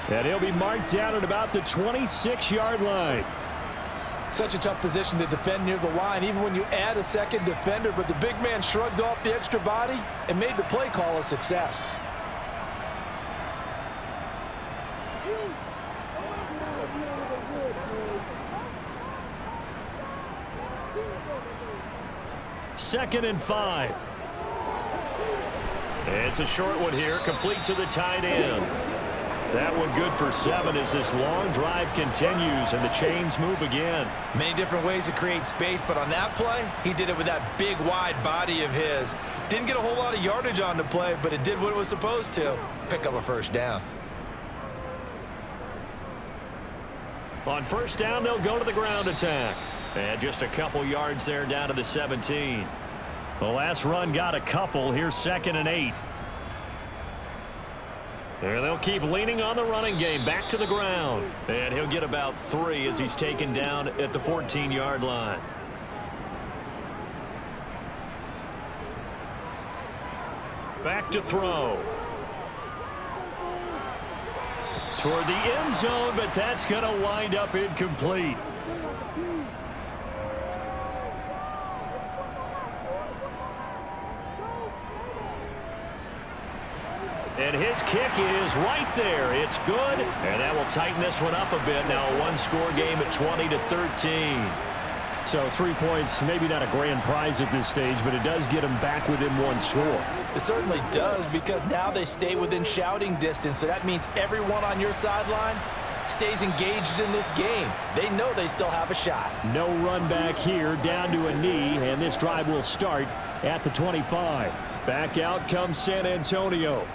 [SPEAKER 5] And he'll be marked down at about the 26-yard line.
[SPEAKER 4] Such a tough position to defend near the line, even when you add a second defender. But the big man shrugged off the extra body and made the play call a success.
[SPEAKER 3] Second and 5. It's a short one here, complete to the tight end. That one good for 7 as this long drive continues and the chains move again.
[SPEAKER 4] Many different ways to create space, but on that play, he did it with that big, wide body of his. Didn't get a whole lot of yardage on the play, but it did what it was supposed to. Pick up a 1st down.
[SPEAKER 3] On 1st down, they'll go to the ground attack. And just a couple yards there down to the 17. The last run got a couple. Here's 2nd and 8. And they'll keep leaning on the running game. Back to the ground. And he'll get about 3 as he's taken down at the 14-yard line. Back to throw. Toward the end zone, but that's going to wind up incomplete. And his kick is right there. It's good, and that will tighten this one up a bit. Now a one-score game at 20-13.
[SPEAKER 5] So 3 points, maybe not a grand prize at this stage, but it does get them back within 1 score.
[SPEAKER 4] It certainly does, because now they stay within shouting distance. So that means everyone on your sideline stays engaged in this game. They know they still have a shot.
[SPEAKER 5] No run back here, down to a knee, and this drive will start at the 25. Back out comes San Antonio.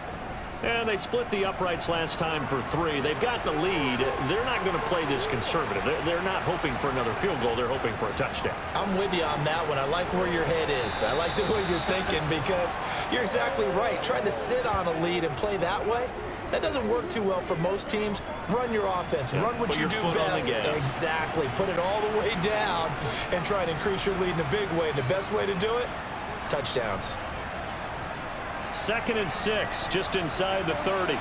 [SPEAKER 3] And they split the uprights last time for 3. They've got the lead. They're not going to play this conservative. They're not hoping for another field goal. They're hoping for a touchdown.
[SPEAKER 4] I'm with you on that one. I like where your head is. I like the way you're thinking because you're exactly right. Trying to sit on a lead and play that way, that doesn't work too well for most teams. Run your offense. Run what you do best. Exactly. Put it all the way down and try and increase your lead in a big way. And the best way to do it, touchdowns.
[SPEAKER 3] 2nd and 6, just inside the 30.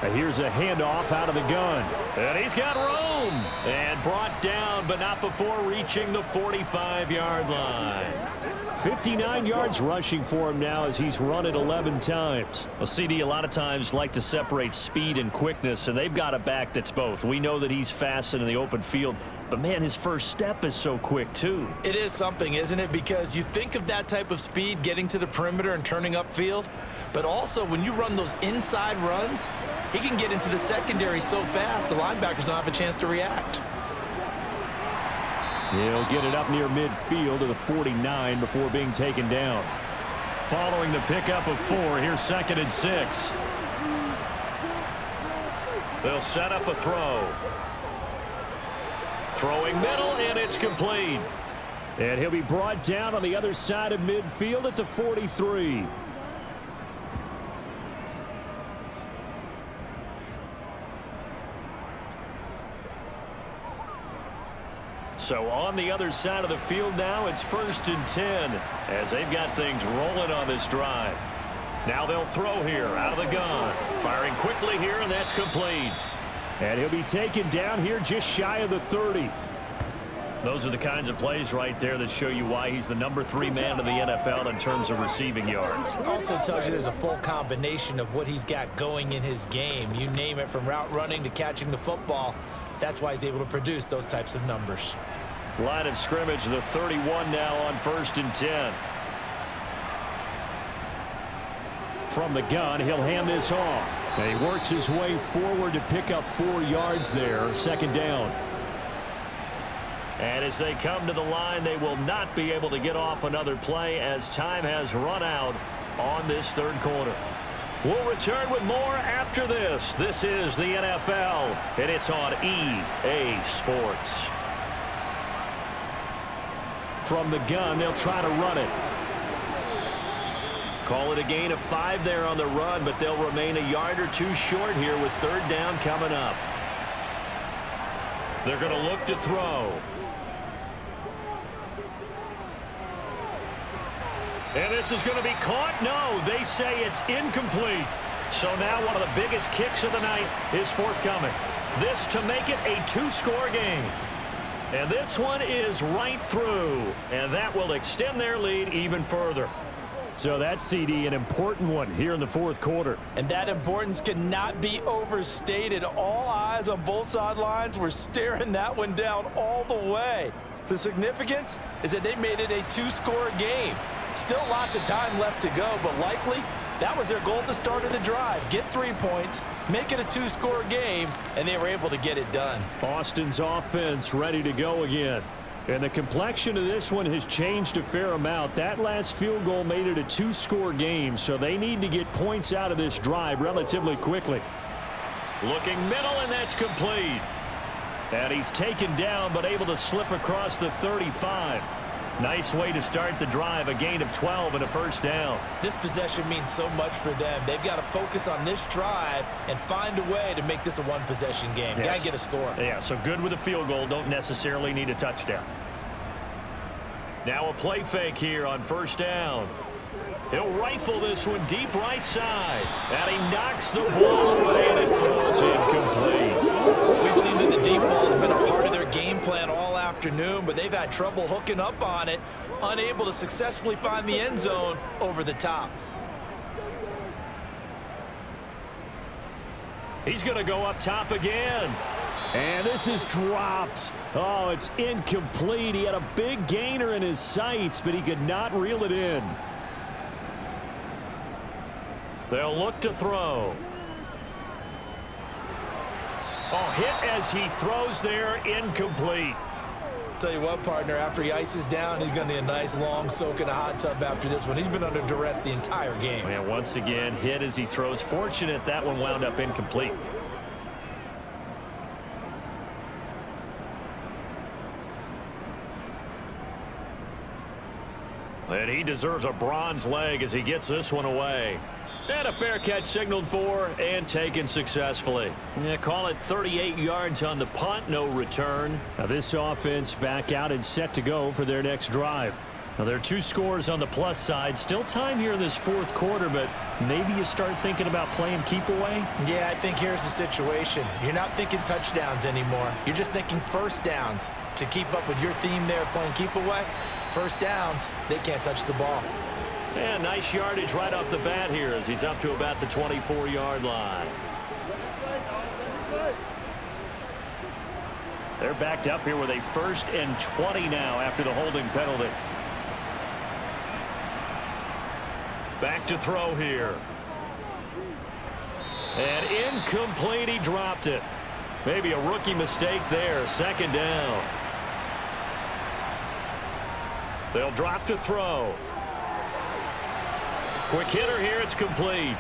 [SPEAKER 5] And here's a handoff out of the gun.
[SPEAKER 3] And he's got room. And brought down, but not before reaching the 45-yard line.
[SPEAKER 5] 59 yards rushing for him now as he's run it 11 times.
[SPEAKER 3] Well, CD, a lot of times like to separate speed and quickness, and they've got a back that's both. We know that he's fast in the open field, but, man, his first step is so quick, too.
[SPEAKER 4] It is something, isn't it? Because you think of that type of speed getting to the perimeter and turning upfield, but also when you run those inside runs, he can get into the secondary so fast the linebackers don't have a chance to react.
[SPEAKER 5] He'll get it up near midfield to the 49 before being taken down.
[SPEAKER 3] Following the pickup of 4, here's 2nd and 6. They'll set up a throw. Throwing middle, and it's complete.
[SPEAKER 5] And he'll be brought down on the other side of midfield at the 43.
[SPEAKER 3] So on the other side of the field now, it's 1st and 10 as they've got things rolling on this drive. Now they'll throw here out of the gun. Firing quickly here, and that's complete.
[SPEAKER 5] And he'll be taken down here just shy of the 30.
[SPEAKER 3] Those are the kinds of plays right there that show you why he's the number 3 man in the NFL in terms of receiving yards.
[SPEAKER 4] Also tells you there's a full combination of what he's got going in his game. You name it, from route running to catching the football. That's why he's able to produce those types of numbers.
[SPEAKER 3] Line of scrimmage, the 31 now on 1st and 10.
[SPEAKER 5] From the gun, he'll hand this off. And he works his way forward to pick up 4 yards there. 2nd down.
[SPEAKER 3] And as they come to the line, they will not be able to get off another play as time has run out on this 3rd quarter. We'll return with more after this. This is the NFL, and it's on EA Sports.
[SPEAKER 5] From the gun, they'll try to run it.
[SPEAKER 3] Call it a gain of 5 there on the run, but they'll remain a yard or 2 short here with 3rd down coming up. They're going to look to throw. And this is going to be caught. No, they say it's incomplete. So now one of the biggest kicks of the night is forthcoming. This to make it a 2-score game. And this one is right through. And that will extend their lead even further.
[SPEAKER 5] So that's, CD, an important one here in the 4th quarter.
[SPEAKER 4] And that importance cannot be overstated. All eyes on both sidelines were staring that one down all the way. The significance is that they made it a 2-score game. Still lots of time left to go, but likely that was their goal at the start of the drive. Get 3 points, make it a 2-score game, and they were able to get it done.
[SPEAKER 5] Austin's offense ready to go again. And the complexion of this one has changed a fair amount. That last field goal made it a 2-score game, so they need to get points out of this drive relatively quickly.
[SPEAKER 3] Looking middle, and that's complete. And he's taken down, but able to slip across the 35. Nice way to start the drive, a gain of 12 and a 1st down.
[SPEAKER 4] This possession means so much for them. They've got to focus on this drive and find a way to make this a 1-possession game.
[SPEAKER 3] Yes.
[SPEAKER 4] Got to get a score.
[SPEAKER 3] Yeah, so good with a field goal. Don't necessarily need a touchdown. Now a play fake here on 1st down. He'll rifle this one deep right side. And he knocks the ball away, and it falls incomplete.
[SPEAKER 4] We've seen that the deep ball has been a part of their game plan all afternoon, but they've had trouble hooking up on it, unable to successfully find the end zone over the top.
[SPEAKER 3] He's going to go up top again.
[SPEAKER 5] And this is dropped. Oh, it's incomplete. He had a big gainer in his sights, but he could not reel it in.
[SPEAKER 3] They'll look to throw. Oh, hit as he throws there, incomplete.
[SPEAKER 4] Tell you what, partner, after he ices down, he's going to need a nice long soak in a hot tub after this one. He's been under duress the entire game.
[SPEAKER 3] And once again, hit as he throws. Fortunate that one wound up incomplete. And he deserves a bronze leg as he gets this one away. And a fair catch signaled for and taken successfully. Yeah, call it 38 yards on the punt, no return.
[SPEAKER 5] Now this offense back out and set to go for their next drive.
[SPEAKER 3] Now there are 2 scores on the plus side. Still time here in this 4th quarter, but maybe you start thinking about playing keep away.
[SPEAKER 4] Yeah, I think here's the situation. You're not thinking touchdowns anymore. You're just thinking 1st downs. To keep up with your theme there, playing keep away, 1st downs, they can't touch the ball.
[SPEAKER 3] And nice yardage right off the bat here as he's up to about the 24-yard line. They're backed up here with a 1st and 20 now after the holding penalty. Back to throw here. And incomplete, he dropped it. Maybe a rookie mistake there, 2nd down. They'll drop to throw. Quick hitter here, it's complete.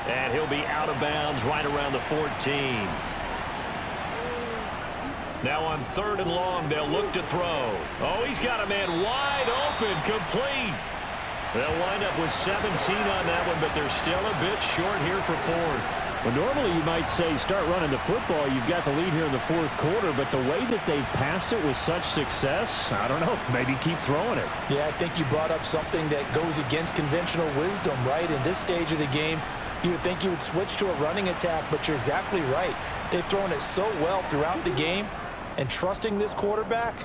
[SPEAKER 3] And he'll be out of bounds right around the 14. Now on 3rd and long, they'll look to throw. Oh, he's got a man wide open, complete. They'll wind up with 17 on that one, but they're still a bit short here for 4th.
[SPEAKER 5] Well, normally you might say start running the football. You've got the lead here in the fourth quarter, but the way that they've passed it with such success, I don't know, maybe keep throwing it.
[SPEAKER 4] Yeah, I think you brought up something that goes against conventional wisdom, right? In this stage of the game, you would think you would switch to a running attack, but you're exactly right. They've thrown it so well throughout the game, and trusting this quarterback,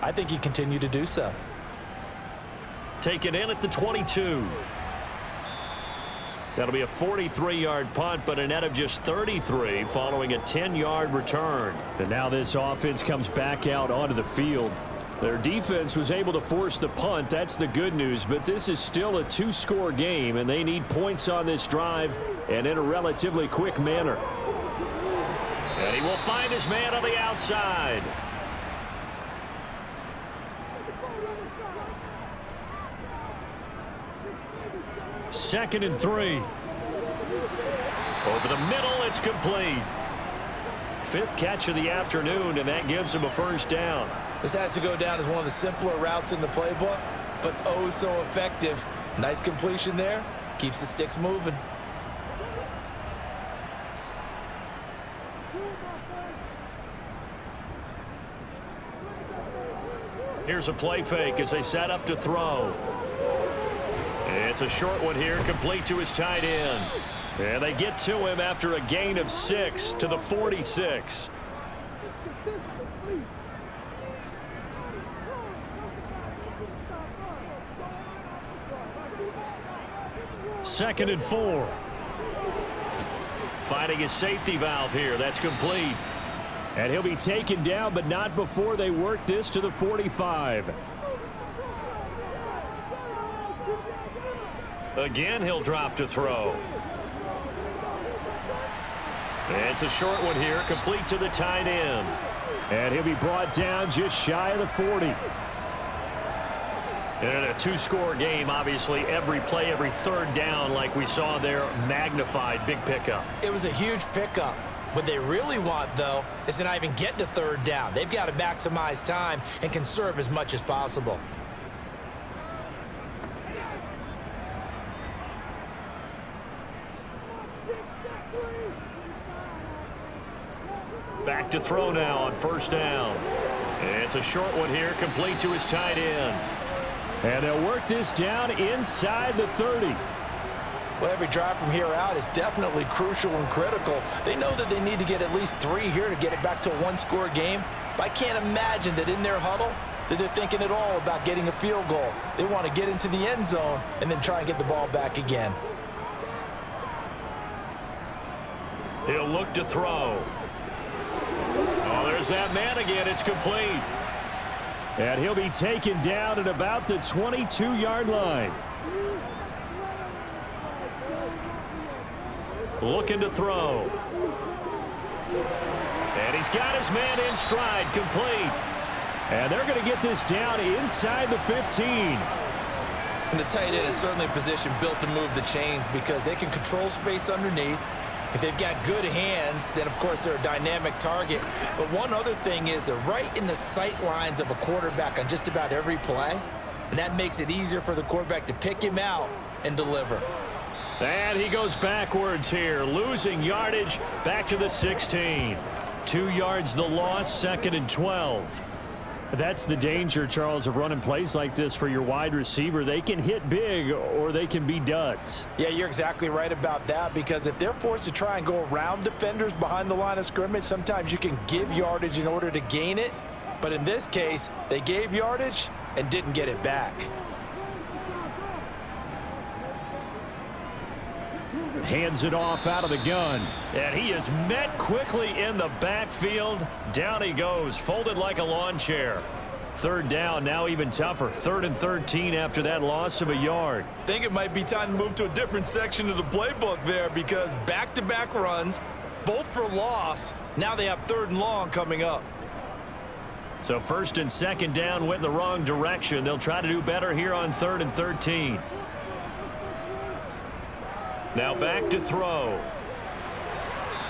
[SPEAKER 4] I think you continue to do so.
[SPEAKER 3] Take it in at the 22. That'll be a 43-yard punt, but a net of just 33 following a 10-yard return.
[SPEAKER 5] And now this offense comes back out onto the field. Their defense was able to force the punt. That's the good news, but this is still a two-score game, and they need points on this drive and in a relatively quick manner.
[SPEAKER 3] And he will find his man on the outside. Second and 3. Over the middle, it's complete. Fifth catch of the afternoon, and that gives him a first down.
[SPEAKER 4] This has to go down as one of the simpler routes in the playbook, but oh so effective. Nice completion there. Keeps the sticks moving.
[SPEAKER 3] Here's a play fake as they set up to throw. It's a short one here, complete to his tight end. And they get to him after a gain of 6 to the 46. Second and 4. Finding his safety valve here. That's complete.
[SPEAKER 5] And he'll be taken down, but not before they work this to the 45.
[SPEAKER 3] Again, he'll drop to throw. It's a short one here, complete to the tight end.
[SPEAKER 5] And he'll be brought down just shy of the 40.
[SPEAKER 3] And in a two-score game, obviously, every play, every third down, like we saw there, magnified. Big pickup.
[SPEAKER 4] It was a huge pickup. What they really want, though, is to not even get to third down. They've got to maximize time and conserve as much as possible.
[SPEAKER 3] Back to throw now on first down. It's a short one here, complete to his tight end.
[SPEAKER 5] And they'll work this down inside the 30.
[SPEAKER 4] Well, every drive from here out is definitely crucial and critical. They know that they need to get at least 3 here to get it back to a one-score game. But I can't imagine that in their huddle that they're thinking at all about getting a field goal. They want to get into the end zone and then try and get the ball back again.
[SPEAKER 3] He'll look to throw. Oh, there's that man again. It's complete.
[SPEAKER 5] And he'll be taken down at about the 22-yard line.
[SPEAKER 3] Looking to throw. And he's got his man in stride, complete.
[SPEAKER 5] And they're going to get this down inside the 15.
[SPEAKER 4] And the tight end is certainly a position built to move the chains because they can control space underneath. If they've got good hands, then, of course, they're a dynamic target. But one other thing is they're right in the sight lines of a quarterback on just about every play. And that makes it easier for the quarterback to pick him out and deliver.
[SPEAKER 3] And he goes backwards here, losing yardage back to the 16. 2 yards the loss, second and 12.
[SPEAKER 5] That's the danger, Charles, of running plays like this for your wide receiver. They can hit big or they can be duds.
[SPEAKER 4] Yeah, you're exactly right about that because if they're forced to try and go around defenders behind the line of scrimmage, sometimes you can give yardage in order to gain it. But in this case, they gave yardage and didn't get it back.
[SPEAKER 5] Hands it off out of the gun.
[SPEAKER 3] And he is met quickly in the backfield. Down he goes, folded like a lawn chair. Third down, now even tougher. 3rd and 13 after that loss of a yard.
[SPEAKER 4] I think it might be time to move to a different section of the playbook there because back-to-back runs, both for loss. Now they have 3rd and long coming up.
[SPEAKER 3] So 1st and 2nd down went in the wrong direction. They'll try to do better here on 3rd and 13. Now back to throw.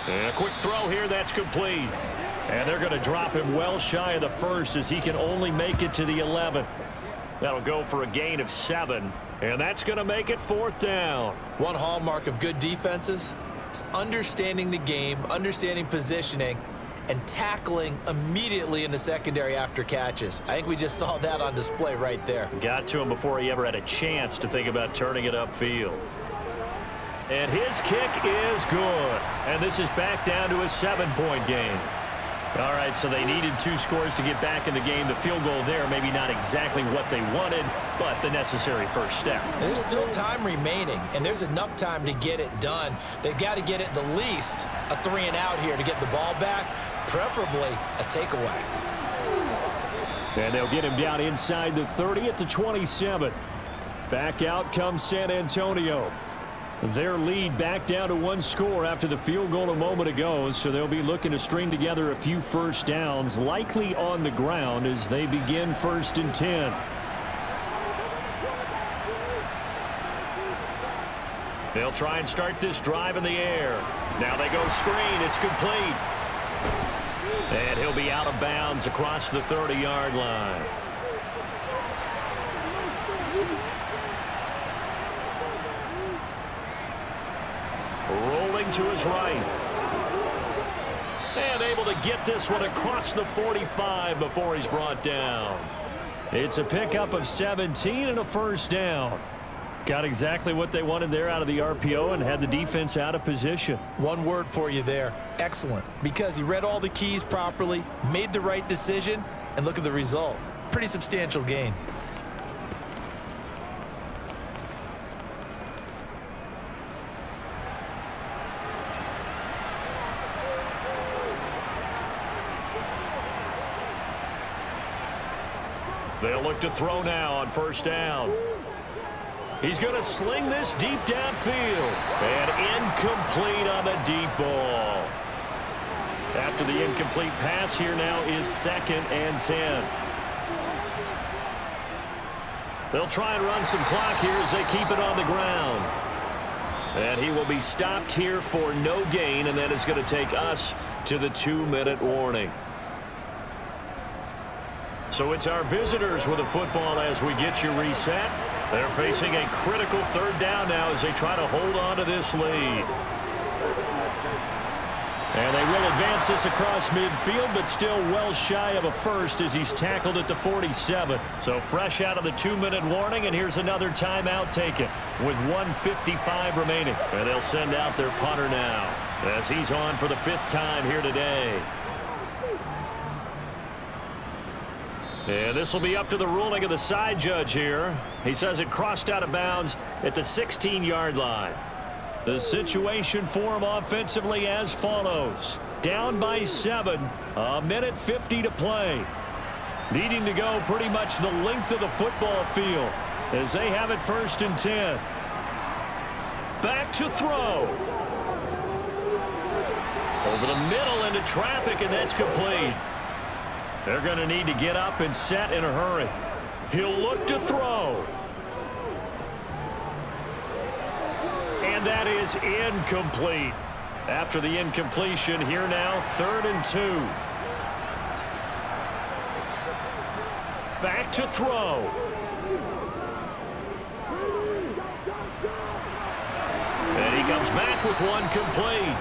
[SPEAKER 3] And a quick throw here, that's complete. And they're going to drop him well shy of the 1st as he can only make it to the 11. That'll go for a gain of 7. And that's going to make it 4th down.
[SPEAKER 4] One hallmark of good defenses takes understanding the game, understanding positioning, and tackling immediately in the secondary after catches. I think we just saw that on display right there.
[SPEAKER 3] Got to him before he ever had a chance to think about turning it upfield. And his kick is good. And this is back down to a 7-point game. All right, so they needed 2 scores to get back in the game. The field goal there, maybe not exactly what they wanted, but the necessary first step.
[SPEAKER 4] There's still time remaining, and there's enough time to get it done. They've got to get at the least a 3-and-out here to get the ball back, preferably a takeaway.
[SPEAKER 5] And they'll get him down inside the 30 at the 27. Back out comes San Antonio. Their lead back down to 1 score after the field goal a moment ago, so they'll be looking to string together a few first downs, likely on the ground as they begin 1st and 10.
[SPEAKER 3] They'll try and start this drive in the air. Now they go screen. It's complete. And he'll be out of bounds across the 30-yard line. Rolling to his right. And able to get this one across the 45 before he's brought down.
[SPEAKER 5] It's a pickup of 17 and a first down. Got exactly what they wanted there out of the RPO and had the defense out of position.
[SPEAKER 4] One word for you there. Excellent. Because he read all the keys properly, made the right decision, and look at the result. Pretty substantial gain.
[SPEAKER 3] They'll look to throw now on first down. He's going to sling this deep downfield. And incomplete on the deep ball. After the incomplete pass, here now is 2nd and 10. They'll try and run some clock here as they keep it on the ground. And he will be stopped here for no gain, and that is going to take us to the 2-minute warning. So it's our visitors with the football as we get you reset. They're facing a critical 3rd down now as they try to hold on to this lead. And they will advance this across midfield, but still well shy of a first as he's tackled at the 47. So fresh out of the 2-minute warning, and here's another timeout taken with 1:55 remaining. And they'll send out their punter now as he's on for the 5th time here today. And this will be up to the ruling of the side judge here. He says it crossed out of bounds at the 16-yard line. The situation for him offensively as follows. Down by 7, 1:50 to play. Needing to go pretty much the length of the football field as they have it 1st and 10. Back to throw. Over the middle into traffic, and that's complete. They're going to need to get up and set in a hurry. He'll look to throw. And that is incomplete. After the incompletion, here now, 3rd and 2. Back to throw. And he comes back with one complete.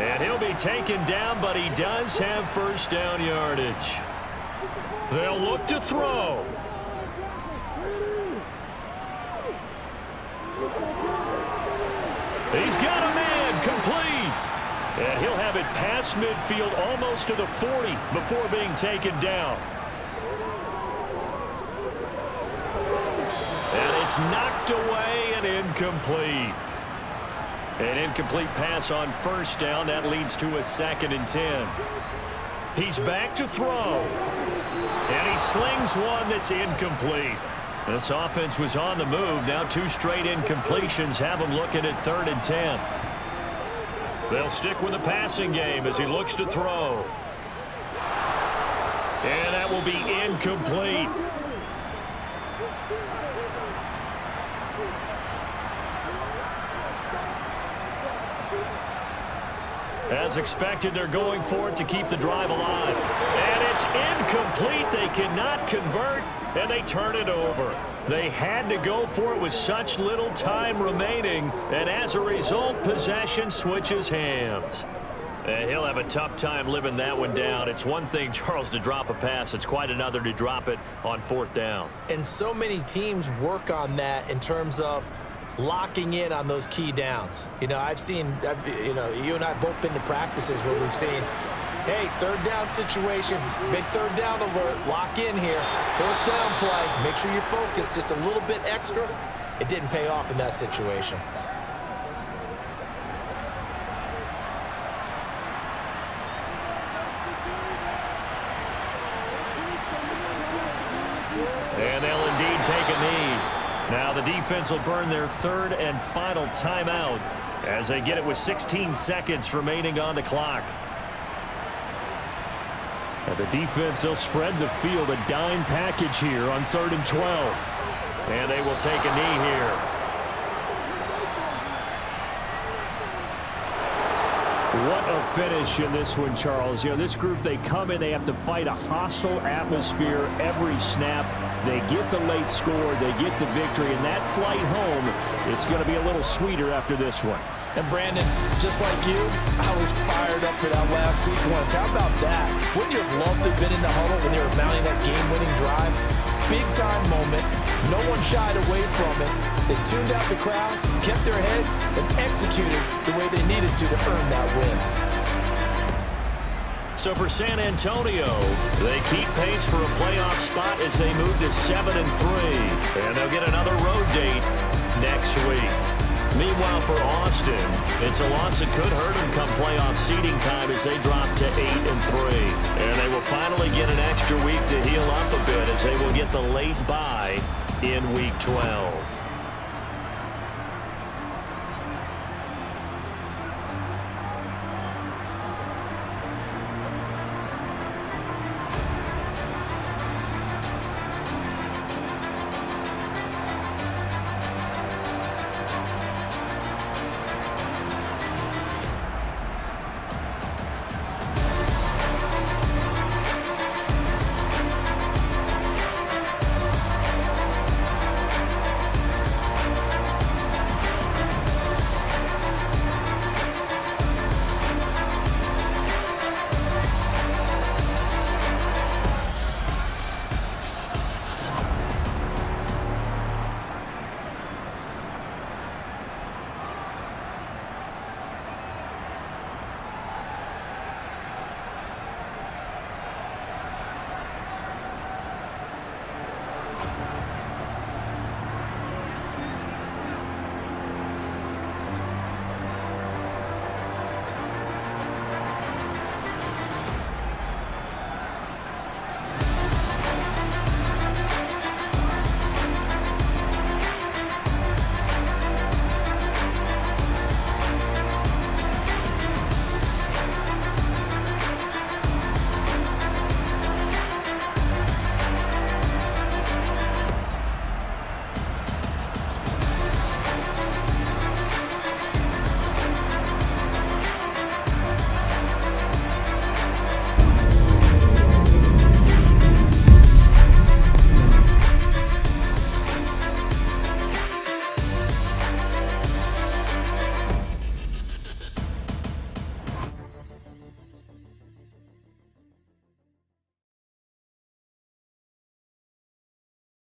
[SPEAKER 3] And he'll be taken down, but he does have first down yardage. They'll look to throw. He's got a man, complete. And he'll have it past midfield almost to the 40 before being taken down. And it's knocked away and incomplete. An incomplete pass on first down. That leads to a 2nd and 10. He's back to throw. And he slings one that's incomplete. This offense was on the move. Now 2 straight incompletions have him looking at 3rd and 10. They'll stick with the passing game as he looks to throw. And that will be incomplete. As expected, they're going for it to keep the drive alive. And it's incomplete. They cannot convert. and they turn it over. They had to go for it with such little time remaining, and as a result, possession switches hands. And he'll have a tough time living that one down. It's one thing, Charles, to drop a pass. It's quite another to drop it on 4th down.
[SPEAKER 4] And so many teams work on that in terms of locking in on those key downs. You know, you and I both been to practices where we've seen, hey, 3rd down situation, big 3rd down alert, lock in here, 4th down play, make sure you're focused just a little bit extra. It didn't pay off in that situation.
[SPEAKER 3] And they'll indeed take a knee. Now the defense will burn their 3rd and final timeout as they get it with 16 seconds remaining on the clock.
[SPEAKER 5] And the defense, they'll spread the field, a dime package here on 3rd and 12.
[SPEAKER 3] And they will take a knee here.
[SPEAKER 5] What a finish in this one, Charles. You know, this group, they come in, they have to fight a hostile atmosphere every snap. They get the late score, they get the victory, and that flight home, it's going to be a little sweeter after this one.
[SPEAKER 4] And Brandon, just like you, I was fired up for that last sequence. How about that? Wouldn't you have loved to have been in the huddle when they were mounting that game-winning drive? Big-time moment. No one shied away from it. They tuned out the crowd, kept their heads, and executed the way they needed to earn that win.
[SPEAKER 3] So for San Antonio, they keep pace for a playoff spot as they move to 7-3. And they'll get another road date next week. Meanwhile, for Austin, it's a loss that could hurt them come playoff seeding time as they drop to 8-3. And they will finally get an extra week to heal up a bit as they will get the late bye in Week 12.